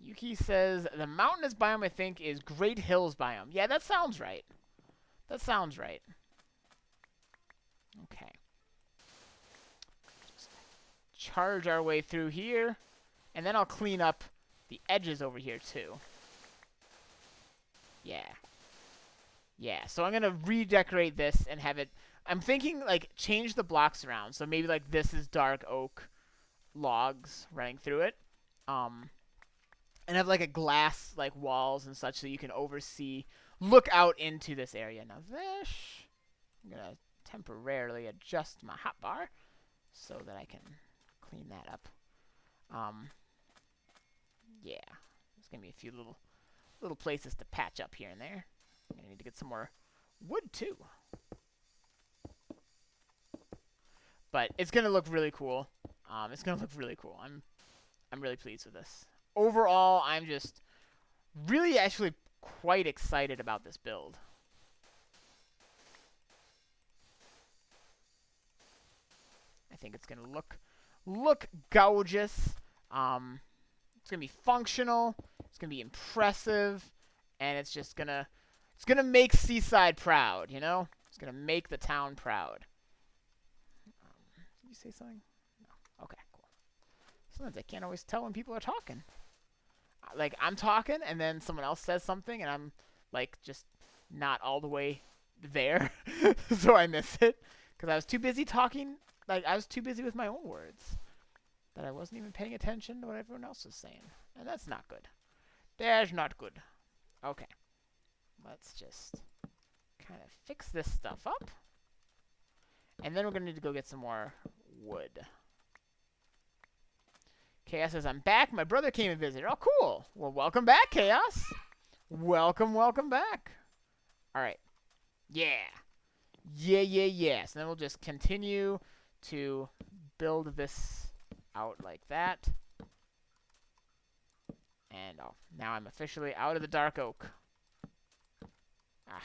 Yuki says the mountainous biome I think is Great Hills biome. Yeah, that sounds right. That sounds right. Okay. Just charge our way through here. And then I'll clean up the edges over here, too. Yeah. Yeah, so I'm going to redecorate this and have it... I'm thinking, like, change the blocks around. So maybe, like, this is dark oak logs running through it. And have, like, a glass, like, walls and such so you can look out into this area. Now, this... I'm going to temporarily adjust my hotbar so that I can clean that up. Yeah, there's going to be a few little places to patch up here and there. I'm going to need to get some more wood, too. But it's going to look really cool. It's going to look really cool. I'm really pleased with this. Overall, I'm just really actually quite excited about this build. I think it's going to look gorgeous. It's going to be functional, it's going to be impressive, and it's just going to make Seaside proud, you know? It's going to make the town proud. Did you say something? No. Okay, cool. Sometimes I can't always tell when people are talking. Like, I'm talking, and then someone else says something, and I'm, like, just not all the way there, so I miss it. Because I was too busy talking, like, I was too busy with my own words. That I wasn't even paying attention to what everyone else was saying. And that's not good. That's not good. Okay. Let's just kind of fix this stuff up. And then we're going to need to go get some more wood. Chaos says, I'm back. My brother came and visited. Oh, cool. Well, welcome back, Chaos. Welcome back. All right. Yeah. Yeah. So then we'll just continue to build this out like that. And now I'm officially out of the dark oak. Ah,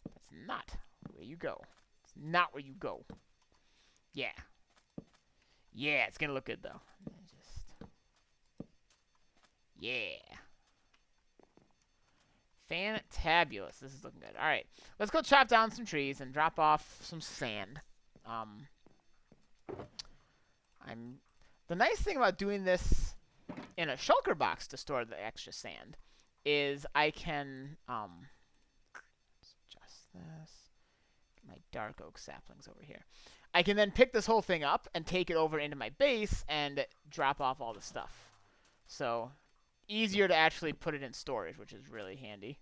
that's not where you go. It's not where you go. Yeah. Yeah, it's going to look good, though. Yeah. Fantabulous. This is looking good. All right. Let's go chop down some trees and drop off some sand. The nice thing about doing this in a shulker box to store the extra sand is I can adjust this. Get my dark oak saplings over here. I can then pick this whole thing up and take it over into my base and drop off all the stuff. So easier to actually put it in storage, which is really handy.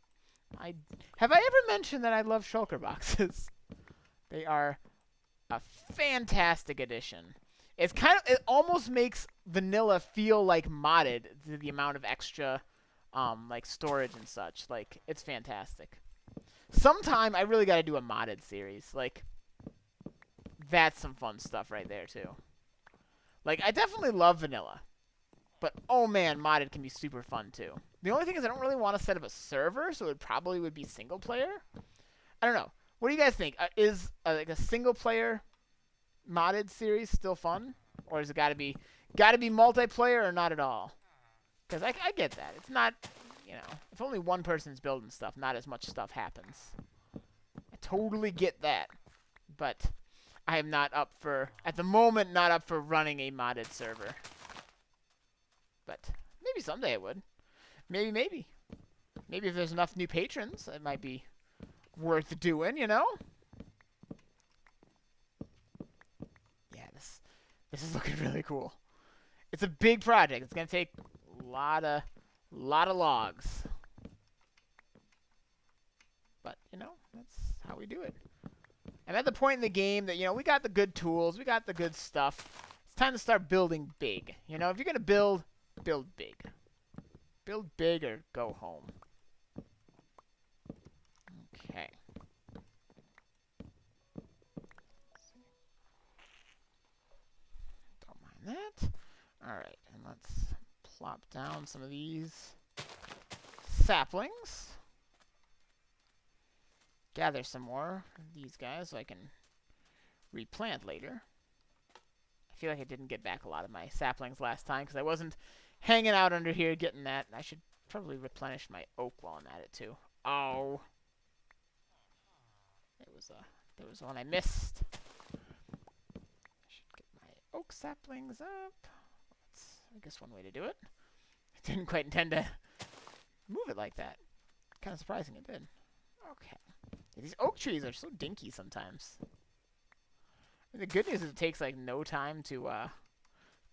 Have I ever mentioned that I love shulker boxes? They are a fantastic addition. It almost makes vanilla feel like modded to the amount of extra like storage and such. Like, it's fantastic. Sometime I really got to do a modded series. Like, that's some fun stuff right there too. Like, I definitely love vanilla, but oh man, modded can be super fun too. The only thing is I don't really want to set up a server, so it probably would be single player. I don't know. What do you guys think? Is like a single player modded series still fun, or has it got to be multiplayer or not at all? Because I get that. It's not, you know, if only one person's building stuff, not as much stuff happens. I totally get that. But I am not up for, at the moment, not up for running a modded server. But maybe someday I would. Maybe. Maybe if there's enough new patrons, it might be worth doing, you know? Yeah, this is looking really cool. It's a big project. It's going to take a lot of logs. But, you know, that's how we do it. I'm at the point in the game that, you know, we got the good tools. We got the good stuff. It's time to start building big. You know, if you're going to build big. Build big or go home. Okay. Don't mind that. Alright, and let's plop down some of these saplings. Gather some more of these guys so I can replant later. I feel like I didn't get back a lot of my saplings last time because I wasn't hanging out under here getting that. I should probably replenish my oak while I'm at it too. Oh. There was one I missed. I should get my oak saplings up. That's, I guess, one way to do it. I didn't quite intend to move it like that. Kind of surprising it did. Okay. Yeah, these oak trees are so dinky sometimes. And the good news is it takes like no time to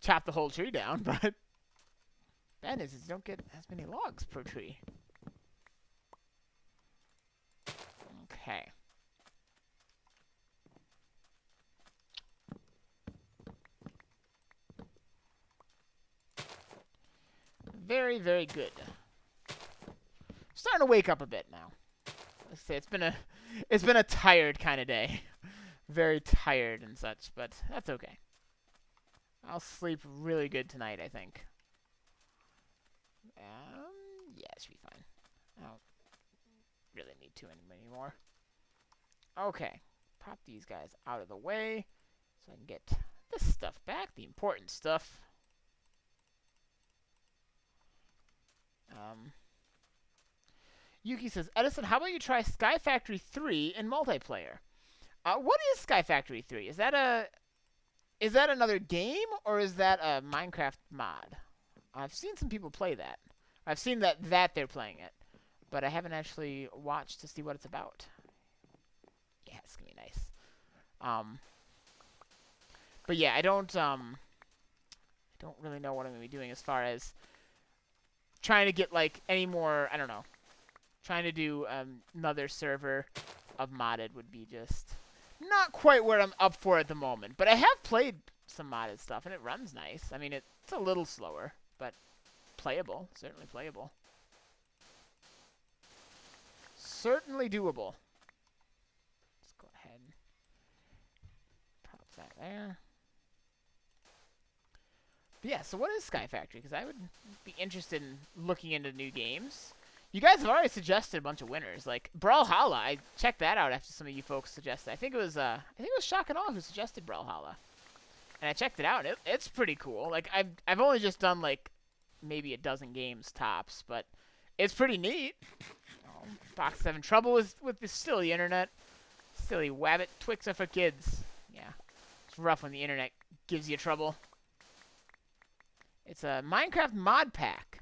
chop the whole tree down, but bad news is you don't get as many logs per tree. Okay. Very, very good. Starting to wake up a bit now. Let's say it's been a tired kind of day. Very tired and such, but that's okay. I'll sleep really good tonight, I think. Yeah, it should be fine. I don't really need to anymore. Okay. Pop these guys out of the way so I can get this stuff back, the important stuff. Yuki says, Edison, how about you try Sky Factory 3 in multiplayer? What is Sky Factory 3? Is that another game or is that a Minecraft mod? I've seen some people play that. I've seen that they're playing it, but I haven't actually watched to see what it's about. Yeah, it's gonna be nice. But yeah, I don't really know what I'm gonna be doing as far as trying to get like any more. I don't know. Trying to do another server of modded would be just not quite where I'm up for at the moment. But I have played some modded stuff, and it runs nice. I mean, it's a little slower, but playable. Certainly playable. Certainly doable. Let's go ahead and pop that there. But yeah, so what is Sky Factory? Because I would be interested in looking into new games. You guys have already suggested a bunch of winners, like Brawlhalla. I checked that out after some of you folks suggested. I think it was Shock and Awe who suggested Brawlhalla, and I checked it out. It's pretty cool. Like I've only just done like maybe a dozen games tops, but it's pretty neat. Oh, Box having trouble with the silly internet. Silly wabbit. Twix are for kids. Yeah, it's rough when the internet gives you trouble. It's a Minecraft mod pack.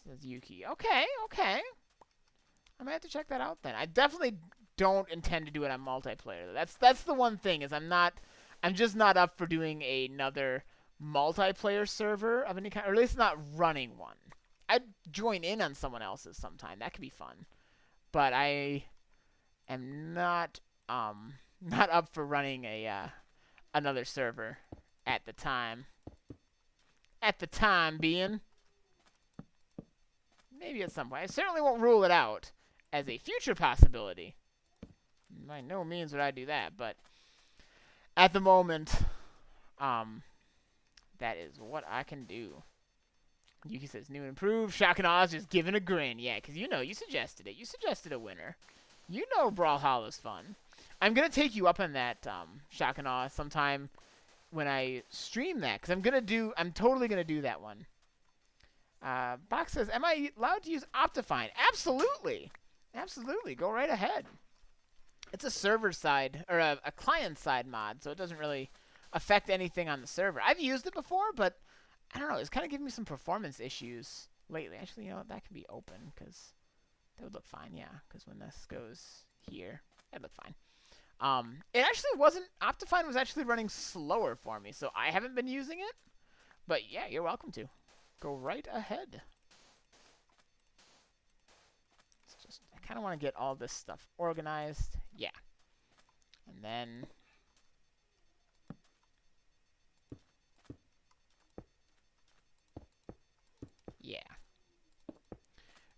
Says Yuki. Okay. I might have to check that out then. I definitely don't intend to do it on multiplayer. That's the one thing is I'm just not up for doing another multiplayer server of any kind, or at least not running one. I'd join in on someone else's sometime. That could be fun. but I am not not up for running a another server at the time. At the time being, maybe at some point. I certainly won't rule it out as a future possibility. By no means would I do that, but at the moment, that is what I can do. Yuki says, new and improved. Shock and Awe's just giving a grin. Yeah, because you know, you suggested it. You suggested a winner. You know Brawlhalla's fun. I'm going to take you up on that, Shock and Awe, sometime when I stream that. Because I'm totally going to do that one. Box says, am I allowed to use Optifine? Absolutely. Absolutely. Go right ahead. It's a server side, or a client side mod, so it doesn't really affect anything on the server. I've used it before, but I don't know. It's kind of giving me some performance issues lately. Actually, you know what? That can be open, because that would look fine, yeah. Because when this goes here, that'd look fine. It actually wasn't, Optifine was actually running slower for me, so I haven't been using it. But yeah, you're welcome to. Go right ahead. It's just, I kind of want to get all this stuff organized. Yeah. And then yeah.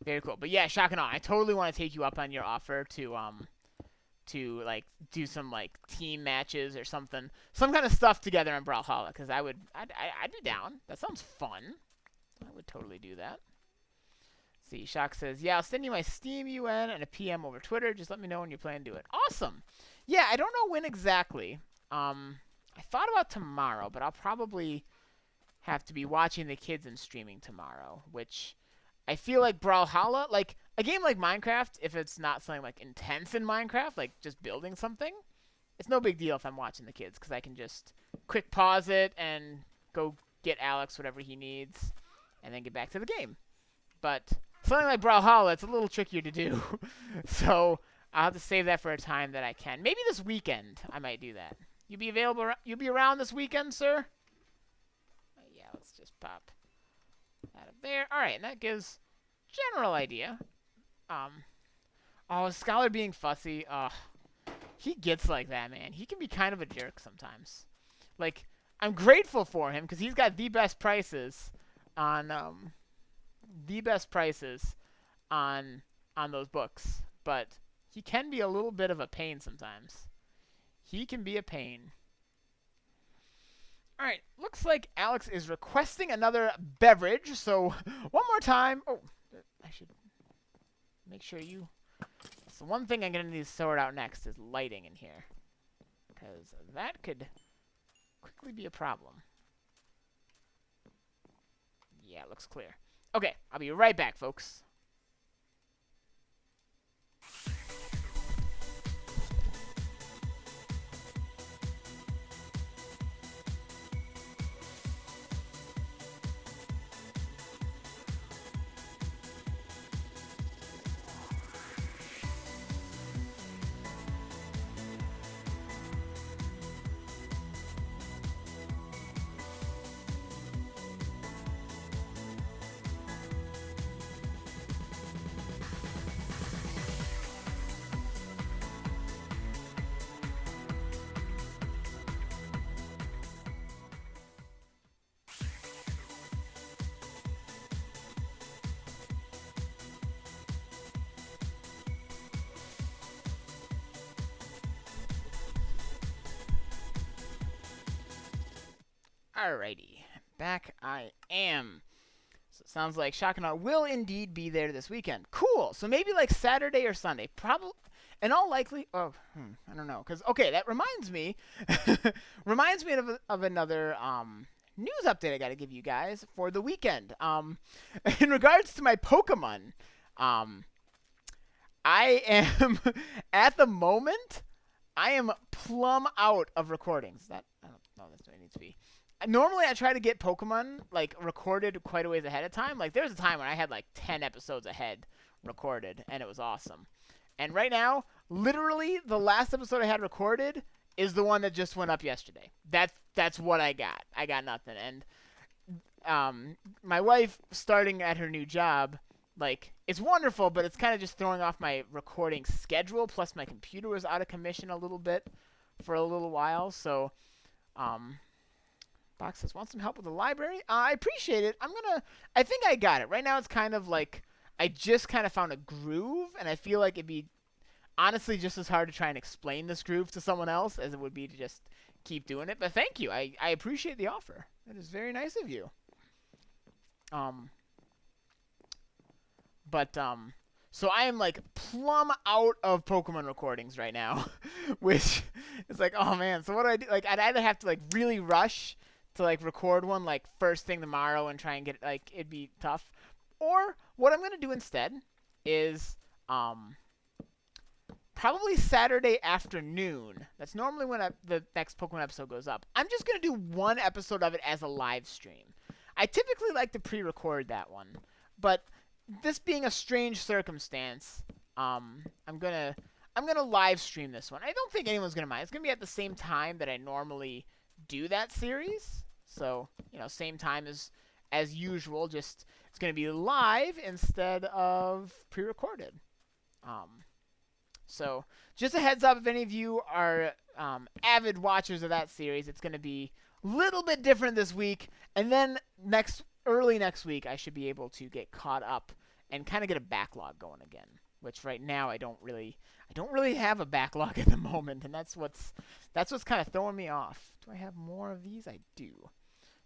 Very cool. But yeah, Shock and Awe, I totally want to take you up on your offer to like do some like team matches or something, some kind of stuff together on Brawlhalla, because I'd be down. That sounds fun. I would totally do that. See, Shock says, yeah, I'll send you my Steam UN and a PM over Twitter. Just let me know when you plan to do it. Awesome. Yeah, I don't know when exactly. I thought about tomorrow, but I'll probably have to be watching the kids and streaming tomorrow, which I feel like Brawlhalla, like a game like Minecraft, if it's not something like intense in Minecraft, like just building something, it's no big deal if I'm watching the kids, because I can just quick pause it and go get Alex whatever he needs and then get back to the game. But something like Brawlhalla, it's a little trickier to do. So I'll have to save that for a time that I can. Maybe this weekend I might do that. You be available? You be around this weekend, sir? Yeah, let's just pop that up there. All right, and that gives general idea. Oh, Scholar being fussy. He gets like that, man. He can be kind of a jerk sometimes. Like, I'm grateful for him because he's got the best prices on those books, but he can be a little bit of a pain sometimes. He can be a pain. All right, looks like Alex is requesting another beverage, so one more time. Oh, I should make sure you... So one thing I'm going to need to sort out next is lighting in here, because that could quickly be a problem. Yeah, it looks clear. Okay, I'll be right back, folks. Alrighty, back I am. So it sounds like Shock and Awe will indeed be there this weekend. Cool. So maybe like Saturday or Sunday. Probably, in all likely. Oh, I don't know. Cause okay, that reminds me, of another news update I got to give you guys for the weekend. In regards to my Pokemon, I am at the moment, I am plumb out of recordings. I don't know. That's what it needs to be. Normally, I try to get Pokemon, like, recorded quite a ways ahead of time. Like, there was a time when I had, like, 10 episodes ahead recorded, and it was awesome. And right now, literally, the last episode I had recorded is the one that just went up yesterday. That's what I got. I got nothing. And my wife, starting at her new job, like, it's wonderful, but it's kind of just throwing off my recording schedule. Plus, my computer was out of commission a little bit for a little while. So, Box says, want some help with the library? I appreciate it. I think I got it. Right now, it's kind of like, I just kind of found a groove, and I feel like it'd be honestly just as hard to try and explain this groove to someone else as it would be to just keep doing it. But thank you. I appreciate the offer. That is very nice of you. So I am like plumb out of Pokemon recordings right now, which is like, oh man. So what do I do? Like, I'd either have to like really rush to like record one like first thing tomorrow and try and get it, like, it'd be tough. Or what I'm gonna do instead is probably Saturday afternoon. That's normally when the next Pokemon episode goes up. I'm just gonna do one episode of it as a live stream. I typically like to pre-record that one, but this being a strange circumstance, I'm gonna live stream this one. I don't think anyone's gonna mind. It's gonna be at the same time that I normally do that series, so you know, same time as usual. Just it's gonna be live instead of pre-recorded. So just a heads up, if any of you are avid watchers of that series, it's gonna be a little bit different this week, and then early next week, I should be able to get caught up and kind of get a backlog going again. Which right now I don't really have a backlog at the moment, and that's what's kind of throwing me off. Do I have more of these? I do.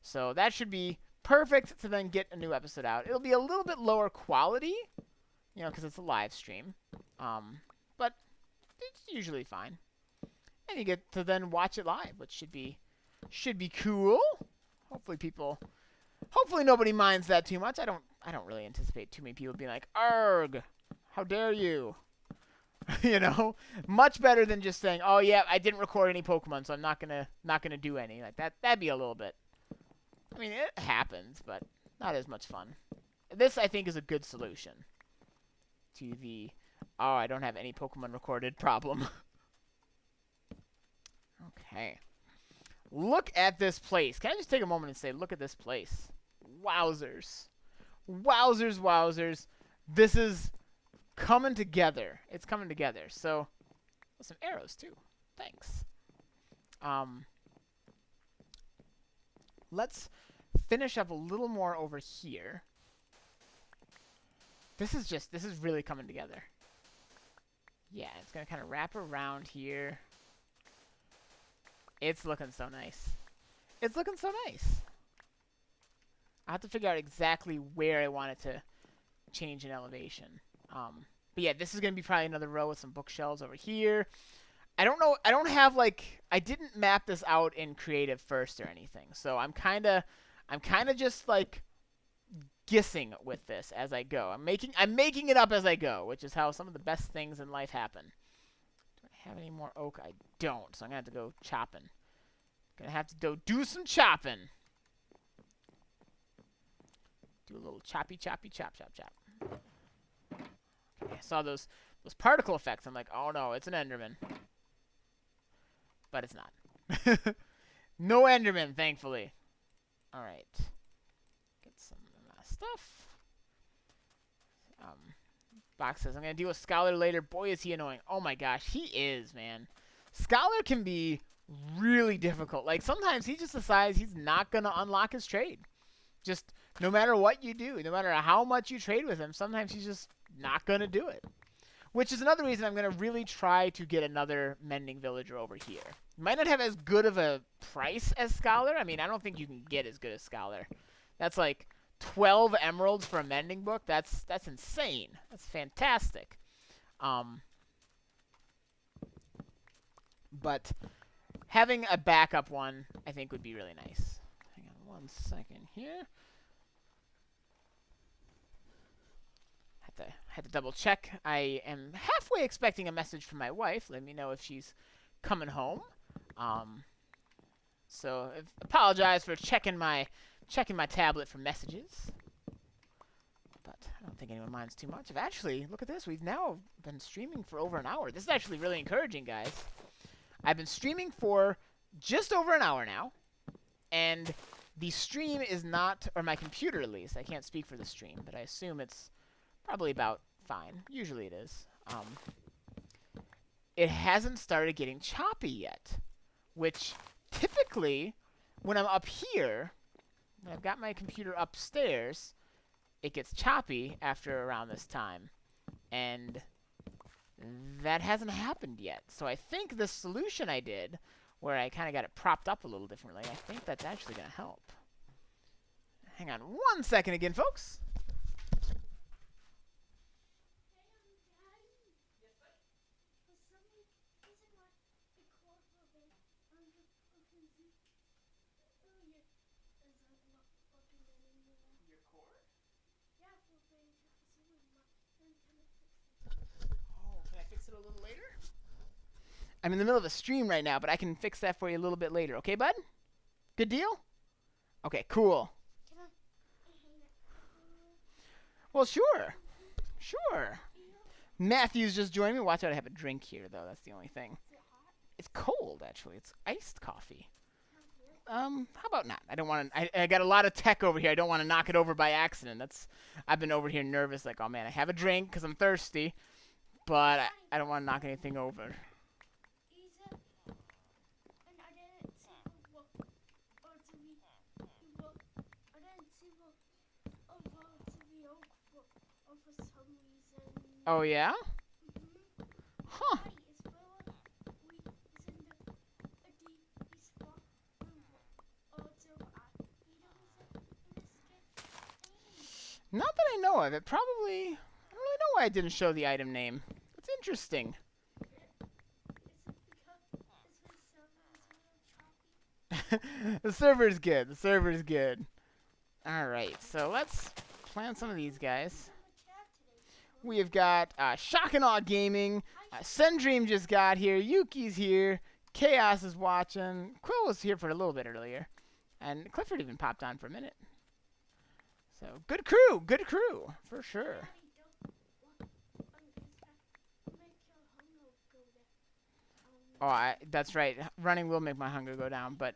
So that should be perfect to then get a new episode out. It'll be a little bit lower quality, you know, because it's a live stream, but it's usually fine. And you get to then watch it live, which should be cool. Hopefully nobody minds that too much. I don't really anticipate too many people being like, "Arg, how dare you?" You know, much better than just saying, "Oh yeah, I didn't record any Pokemon, so I'm not gonna do any." Like that. That'd be a little bit. I mean, it happens, but not as much fun. This, I think, is a good solution to the "oh, I don't have any Pokemon recorded" problem. Okay. Look at this place. Can I just take a moment and say, look at this place? Wowzers. Wowzers, wowzers. This is coming together. It's coming together. So, some arrows, too. Thanks. Let's finish up a little more over here. This is really coming together. Yeah, it's going to kind of wrap around here. It's looking so nice. It's looking so nice. I have to figure out exactly where I want it to change in elevation. But yeah, this is going to be probably another row with some bookshelves over here. I don't know. I don't have I didn't map this out in creative first or anything. So I'm kind of just like guessing with this as I go. I'm making it up as I go, which is how some of the best things in life happen. Do I have any more oak? I don't. So I'm going to have to go chopping. Gonna have to go do some chopping. Do a little choppy, choppy, chop, chop, chop. Okay, I saw those particle effects. I'm like, oh no, it's an enderman. But it's not. No enderman, thankfully. Alright. Get some stuff. Box says, I'm going to deal with Scholar later. Boy, is he annoying. Oh my gosh, he is, man. Scholar can be really difficult. Like, sometimes he just decides he's not going to unlock his trade. Just no matter what you do, no matter how much you trade with him, sometimes he's just not going to do it. Which is another reason I'm going to really try to get another mending villager over here. Might not have as good of a price as Scholar. I mean, I don't think you can get as good as Scholar. That's like 12 emeralds for a mending book. That's insane. That's fantastic. But having a backup one, I think, would be really nice. Hang on 1 second here. Had to double check. I am halfway expecting a message from my wife. Let me know if she's coming home. So apologize for checking my tablet for messages. But I don't think anyone minds too much. Look at this. We've now been streaming for over an hour. This is actually really encouraging, guys. I've been streaming for just over an hour now. And the stream is not, or my computer at least, I can't speak for the stream, but I assume it's Probably about fine. Usually it is. It hasn't started getting choppy yet, which typically when I'm up here, when I've got my computer upstairs, it gets choppy after around this time. And that hasn't happened yet. So I think the solution I did, where I kind of got it propped up a little differently, I think that's actually going to help. Hang on 1 second again, folks. Oh, can I fix it a little later? I'm in the middle of a stream right now, but I can fix that for you a little bit later. Okay, bud? Good deal? Okay, cool. Well, sure. Sure. Matthew's just joined me. Watch out, I have a drink here, though. That's the only thing. It's cold, actually. It's iced coffee. How about not? I don't want to. I got a lot of tech over here. I don't want to knock it over by accident. I've been over here nervous, like, oh man, I have a drink because I'm thirsty, but I don't want to knock anything over. Oh yeah? Huh. Not that I know of. It probably... I don't really know why I didn't show the item name. That's interesting. The server's good. The server's good. Alright, so let's plant some of these guys. We have got Shock and Awe Gaming. Sendream just got here. Yuki's here. Chaos is watching. Quill was here for a little bit earlier. And Clifford even popped on for a minute. So, good crew, for sure. Oh, that's right. Running will make my hunger go down, but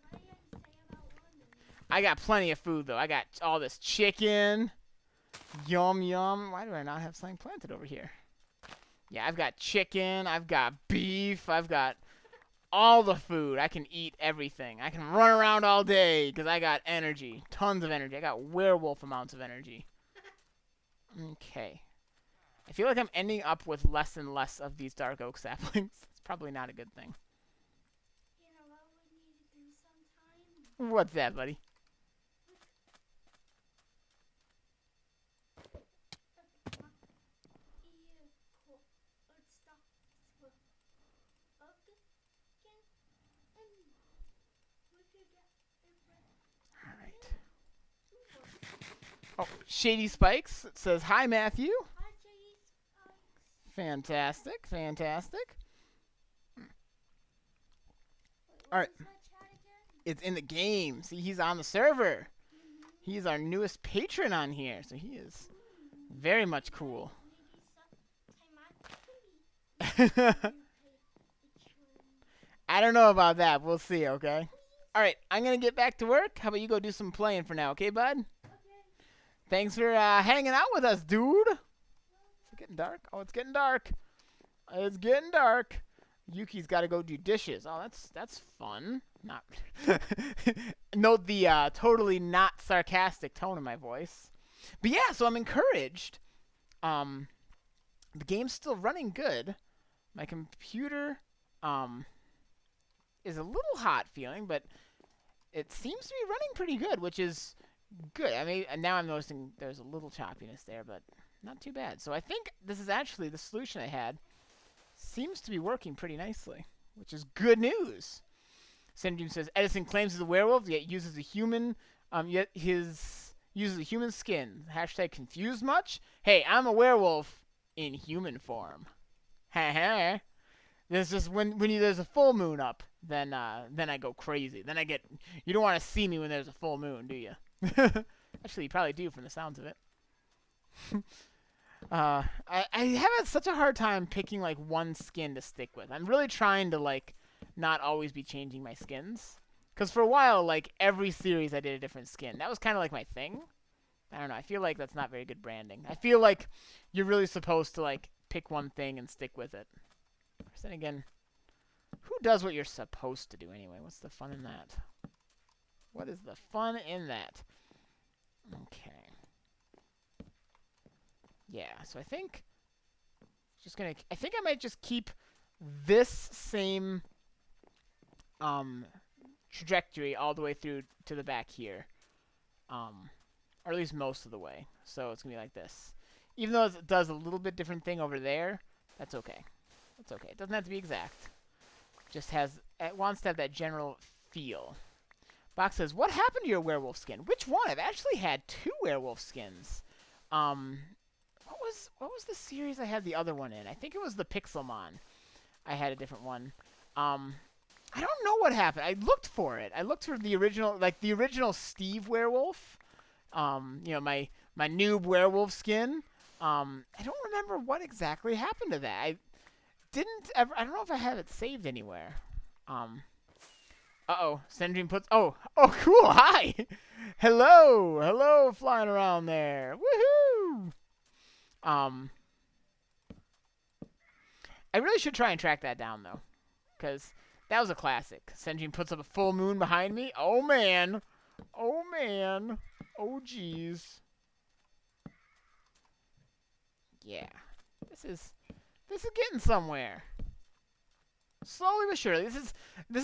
I got plenty of food, though. I got all this chicken. Yum, yum. Why do I not have something planted over here? Yeah, I've got chicken. I've got beef. I've got all the food. I can eat everything. I can run around all day because I got energy. Tons of energy. I got werewolf amounts of energy. Okay. I feel like I'm ending up with less and less of these dark oak saplings. It's probably not a good thing. You know what we need to do sometime? What's that, buddy? Oh, Shady Spikes. It says, hi, Matthew. Hi, Shady Spikes. Fantastic, fantastic. All right. It's in the game. See, he's on the server. He's our newest patron on here, so he is very much cool. I don't know about that. We'll see, okay? All right, I'm going to get back to work. How about you go do some playing for now, okay, bud? Thanks for hanging out with us, dude. Is it getting dark? Oh, it's getting dark. It's getting dark. Yuki's got to go do dishes. Oh, that's fun. Not note the totally not sarcastic tone of my voice. But yeah, so I'm encouraged. The game's still running good. My computer is a little hot feeling, but it seems to be running pretty good, which is good. I mean, now I'm noticing there's a little choppiness there, but not too bad. So I think this is actually the solution I had. Seems to be working pretty nicely, which is good news. Sendream says Edison claims he's a werewolf, yet uses a human. Uses a human skin. Hashtag confused much? Hey, I'm a werewolf in human form. Ha ha. There's just there's a full moon up, then I go crazy. Then I get. You don't want to see me when there's a full moon, do you? Actually, you probably do from the sounds of it. I have had such a hard time picking like one skin to stick with. I'm really trying to like not always be changing my skins, because for a while like every series I did a different skin. That was kind of like my thing. I don't know. I feel like that's not very good branding. I feel like you're really supposed to like pick one thing and stick with it. But then again, who does what you're supposed to do anyway? What's the fun in that? What is the fun in that? Okay. Yeah, so I think I think I might just keep this same trajectory all the way through to the back here. Or at least most of the way. So it's going to be like this. Even though it does a little bit different thing over there, that's okay. That's okay. It doesn't have to be exact. Just it wants to have that general feel. Box says, what happened to your werewolf skin? Which one? I've actually had 2 werewolf skins. What was the series I had the other one in? I think it was the Pixelmon. I had a different one. I don't know what happened. I looked for it. I looked for the original Steve werewolf. You know, my noob werewolf skin. I don't remember what exactly happened to that. I don't know if I have it saved anywhere. Uh-oh. Sendream puts... Oh, cool. Hi. Hello, flying around there. Woohoo! I really should try and track that down, though. Because that was a classic. Sendream puts up a full moon behind me. Oh, man. Oh, jeez. Yeah. This is getting somewhere. Slowly but surely. This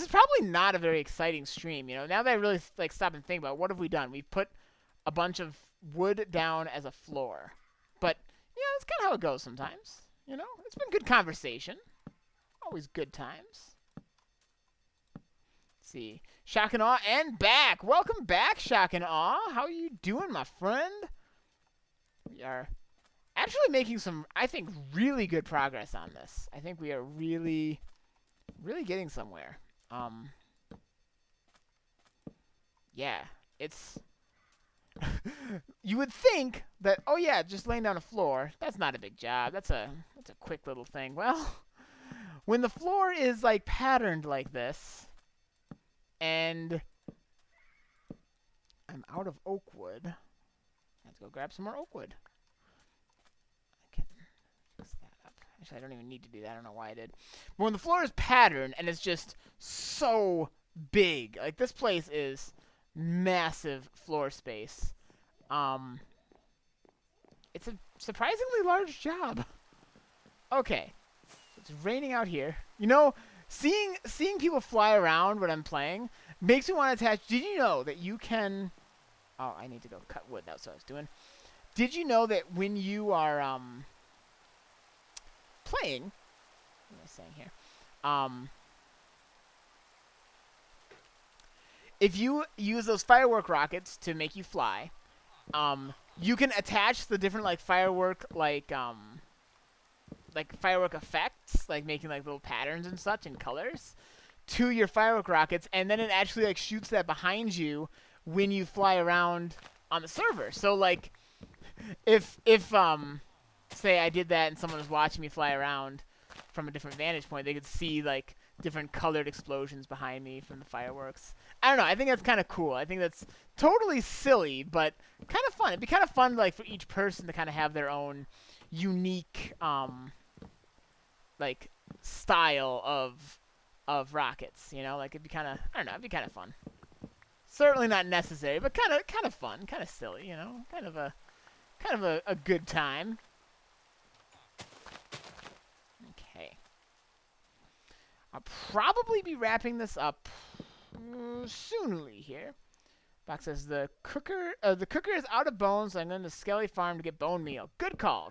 is probably not a very exciting stream, you know. Now that I really like stop and think about it, what have we done? We've put a bunch of wood down as a floor. But yeah, that's kind of how it goes sometimes. You know, it's been good conversation. Always good times. Let's see, Shock and Awe and back. Welcome back, Shock and Awe. How are you doing, my friend? We are actually making some, I think, really good progress on this. I think we are really getting somewhere. Yeah, it's... You would think that, oh yeah, just laying down a floor, that's not a big job. That's a quick little thing. Well, when the floor is like patterned like this, and I'm out of oak wood, I have to go grab some more oak wood. I can fix that up. Actually, I don't even need to do that. I don't know why I did. But when the floor is patterned and it's just so big, like this place is massive floor space. It's a surprisingly large job. Okay, so it's raining out here. You know, seeing people fly around when I'm playing makes me want to attach. Did you know that you can? Oh, I need to go cut wood. That's what I was doing. Did you know that when you are playing? What am I saying here? If you use those firework rockets to make you fly, you can attach the different like firework firework effects, like making like little patterns and such and colors to your firework rockets, and then it actually like shoots that behind you when you fly around on the server. So like if say I did that and someone was watching me fly around from a different vantage point, they could see like different colored explosions behind me from the fireworks. I don't know. I think that's kind of cool. I think that's totally silly, but kind of fun. It'd be kind of fun, like, for each person to kind of have their own unique, like, style of rockets. You know, like it'd be kind of, I don't know. It'd be kind of fun. Certainly not necessary, but kind of fun, kind of silly. You know, kind of a good time. Okay. I'll probably be wrapping this up soonly here. Box says the cooker is out of bones, so I'm going to Skelly Farm to get bone meal. Good call.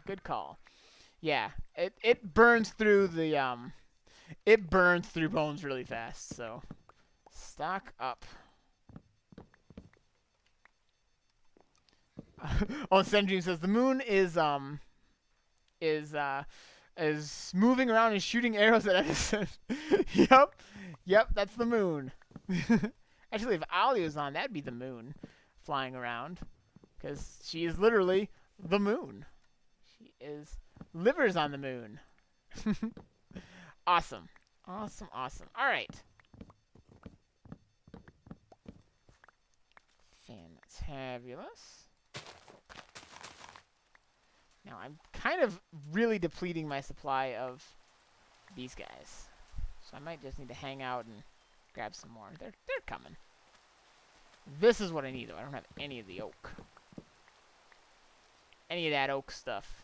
Yeah, it burns through the bones really fast. So stock up. Oh, Sendream says the moon is moving around and shooting arrows at Edison. Yep, that's the moon. Actually, if Ali was on, that'd be the moon flying around, because she is literally the moon. She is livers on the moon. Awesome. All right. Fantabulous. Now, I'm kind of really depleting my supply of these guys. So I might just need to hang out and grab some more. They're coming. This is what I need, though. I don't have any of the oak. Any of that oak stuff.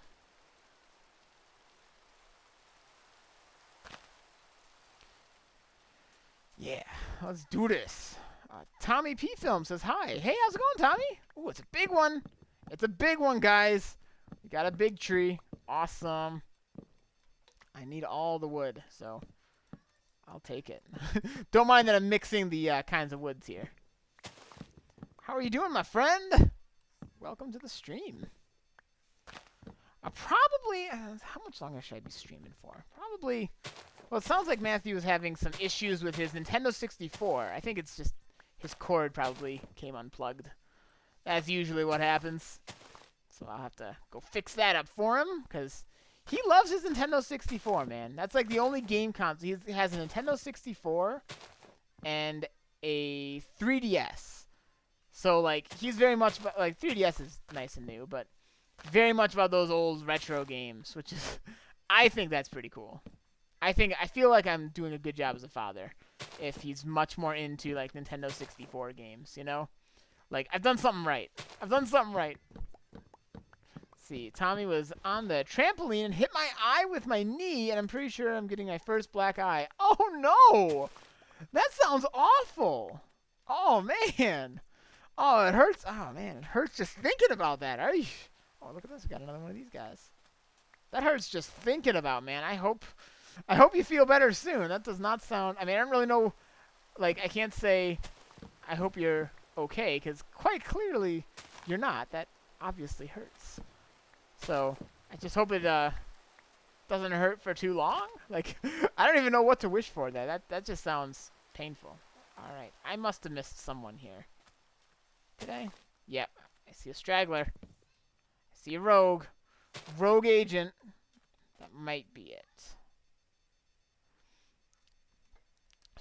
Yeah, let's do this. Tommy P Film says hi. Hey, how's it going, Tommy? Ooh, it's a big one. It's a big one, guys. We got a big tree. Awesome. I need all the wood, so I'll take it. Don't mind that I'm mixing the kinds of woods here. How are you doing, my friend? Welcome to the stream. Probably, how much longer should I be streaming for? Probably, well, it sounds like Matthew is having some issues with his Nintendo 64. I think it's just his cord probably came unplugged. That's usually what happens. So I'll have to go fix that up for him, because he loves his Nintendo 64, man. That's like the only game console. He has a Nintendo 64 and a 3DS. So, like, he's very much, like, 3DS is nice and new, but very much about those old retro games, which is, I think that's pretty cool. I feel like I'm doing a good job as a father if he's much more into, like, Nintendo 64 games, you know? Like, I've done something right. I've done something right. Let's see, Tommy was on the trampoline and hit my eye with my knee, and I'm pretty sure I'm getting my first black eye. Oh, no! That sounds awful. Oh, man. Oh, it hurts. Oh, man, it hurts just thinking about that. Are you? Oh, look at this. We got another one of these guys. That hurts just thinking about, man. I hope you feel better soon. That does not sound... I mean, I don't really know... Like, I can't say I hope you're okay, because quite clearly you're not. That obviously hurts. So, I just hope it doesn't hurt for too long. Like, I don't even know what to wish for there. That just sounds painful. All right. I must have missed someone here. Did I? Yep. I see a straggler. I see a rogue. Rogue agent. That might be it.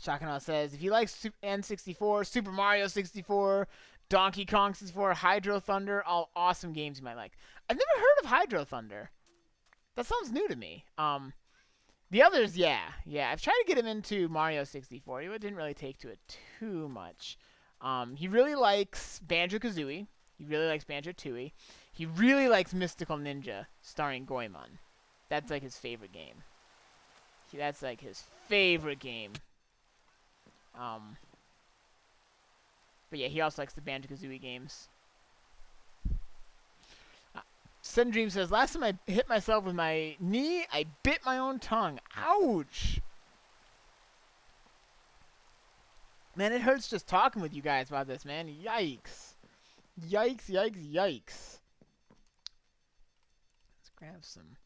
Shakana says, if you like N64, Super Mario 64, Donkey Kong 64, Hydro Thunder, all awesome games you might like. I've never heard of Hydro Thunder. That sounds new to me. The others, yeah. I've tried to get him into Mario 64. He didn't really take to it too much. He really likes Banjo-Kazooie. He really likes Banjo-Tooie. He really likes Mystical Ninja, starring Goemon. That's like his favorite game. That's like his favorite game. But yeah, he also likes the Banjo-Kazooie games. Sendream says, last time I hit myself with my knee, I bit my own tongue. Ouch! Man, it hurts just talking with you guys about this, man. Yikes. Yikes. Let's grab some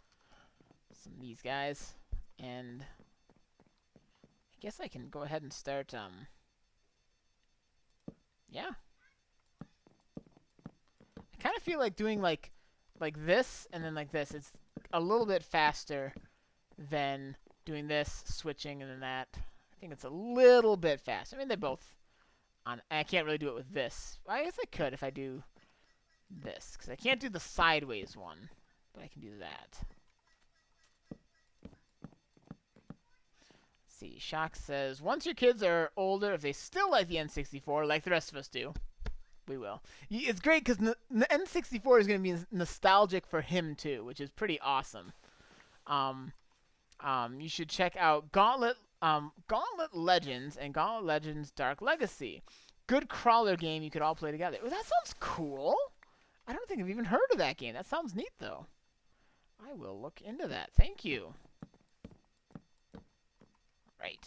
of these guys. And I guess I can go ahead and start, yeah. I kind of feel like doing like this and then like this. It's a little bit faster than doing this, switching, and then that. I think it's a little bit faster. I mean, they're both on. I can't really do it with this. I guess I could if I do this, because I can't do the sideways one, but I can do that. Let's see, Shock says, once your kids are older, if they still like the N64, like the rest of us do, we will. It's great because the N64 is going to be nostalgic for him too, which is pretty awesome. You should check out Gauntlet Legends and Gauntlet Legends Dark Legacy. Good crawler game you could all play together. Oh, that sounds cool. I don't think I've even heard of that game. That sounds neat, though. I will look into that. Thank you. Right.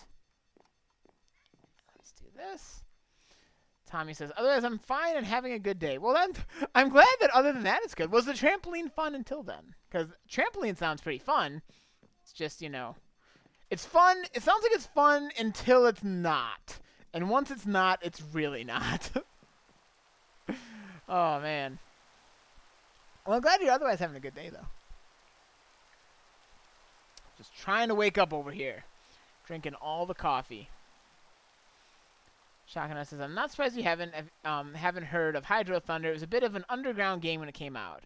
Let's do this. Tommy says, otherwise I'm fine and having a good day. Well, then, I'm glad that other than that it's good. Was the trampoline fun until then? Because trampoline sounds pretty fun. It's just, you know, it's fun. It sounds like it's fun until it's not. And once it's not, it's really not. Oh, man. Well, I'm glad you're otherwise having a good day, though. Just trying to wake up over here. Drinking all the coffee. Shakana says, I'm not surprised you haven't heard of Hydro Thunder. It was a bit of an underground game when it came out.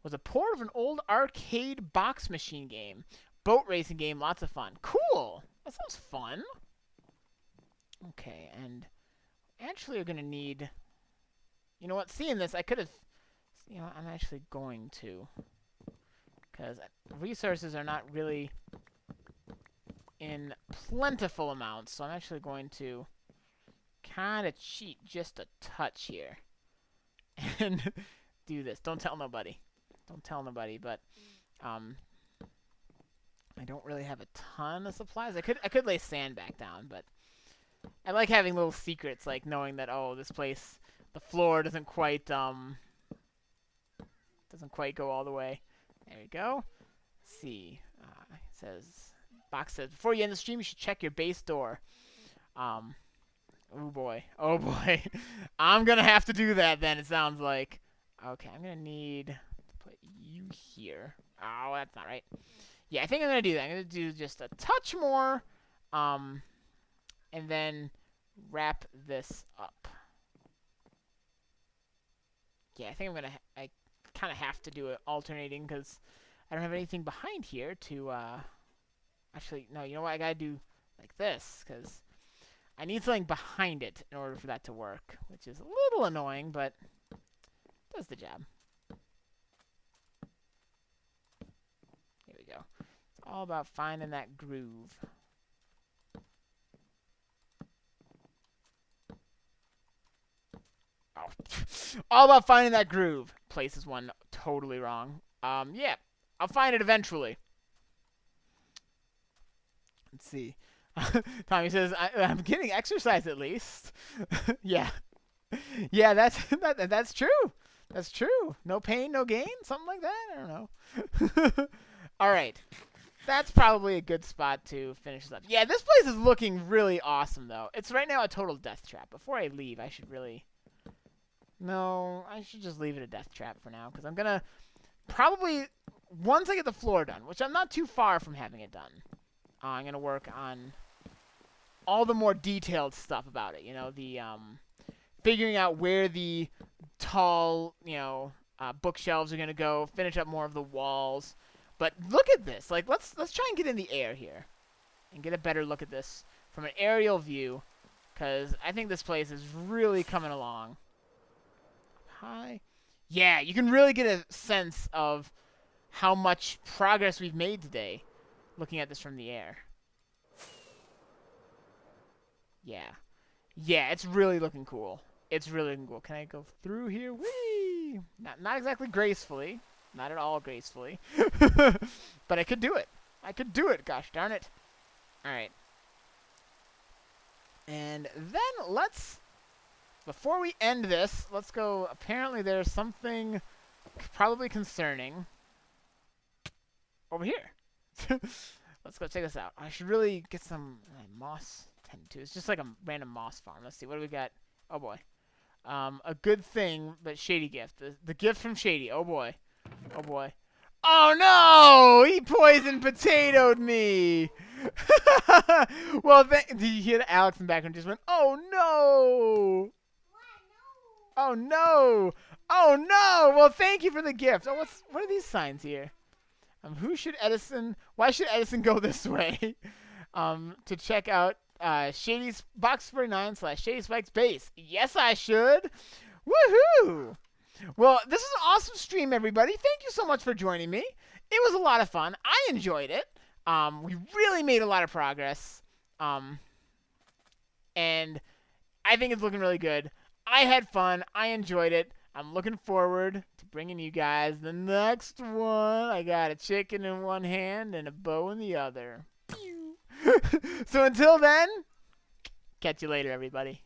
was a port of an old arcade box machine game. Boat racing game, lots of fun. Cool! That sounds fun. Okay, and actually are going to need... You know what? Seeing this, I could have... You know, I'm actually going to. Because resources are not really in plentiful amounts. So I'm actually going to kind of cheat just a touch here. And do this. Don't tell nobody. Don't tell nobody, but... I don't really have a ton of supplies. I could lay sand back down, but I like having little secrets, like knowing that, oh, this place, the floor doesn't quite go all the way. There we go. Let's see. It says, box says, before you end the stream, you should check your base door. Oh boy. Oh boy. I'm gonna have to do that then, it sounds like. Okay, I'm gonna need to put you here. Oh, that's not right. Yeah, I think I'm going to do that. I'm going to do just a touch more, and then wrap this up. Yeah, I think I'm going to... I kind of have to do it alternating because I don't have anything behind here to... Actually, no, you know what? I got to do like this because I need something behind it in order for that to work, which is a little annoying, but does the job. Here we go. All about finding that groove. Oh. All about finding that groove. Place is one totally wrong. Yeah. I'll find it eventually. Let's see. Tommy says, I'm getting exercise at least. Yeah. Yeah, that's true. That's true. No pain, no gain? Something like that? I don't know. All right. That's probably a good spot to finish this up. Yeah, this place is looking really awesome, though. It's right now a total death trap. Before I leave, I should really... No, I should just leave it a death trap for now, because I'm going to probably... Once I get the floor done, which I'm not too far from having it done, I'm going to work on all the more detailed stuff about it. You know, the figuring out where the tall, bookshelves are going to go, finish up more of the walls. But look at this. Like, let's try and get in the air here and get a better look at this from an aerial view, because I think this place is really coming along. Hi. Yeah, you can really get a sense of how much progress we've made today looking at this from the air. Yeah. Yeah, it's really looking cool. It's really looking cool. Can I go through here? Whee! Not exactly gracefully. Not at all gracefully. But I could do it. I could do it, gosh darn it. Alright. And then let's... Before we end this, let's go... Apparently there's something probably concerning over here. Let's go check this out. I should really get some moss tended to. It's just like a random moss farm. Let's see. What do we got? Oh, boy. A good thing, but shady gift. The gift from Shady. Oh, boy. Oh, boy. Oh, no! He poison potatoed me! Well, did you hear Alex in the background just went, oh, no! Oh, no! Oh, no! Well, thank you for the gift. Oh, what are these signs here? Why should Edison go this way? To check out Shady's Box 49/Shady Spikes Base. Yes, I should. Woohoo! Well, this is an awesome stream, everybody. Thank you so much for joining me. It was a lot of fun. I enjoyed it. We really made a lot of progress. And I think it's looking really good. I had fun. I enjoyed it. I'm looking forward to bringing you guys the next one. I got a chicken in one hand and a bow in the other. So until then, catch you later, everybody.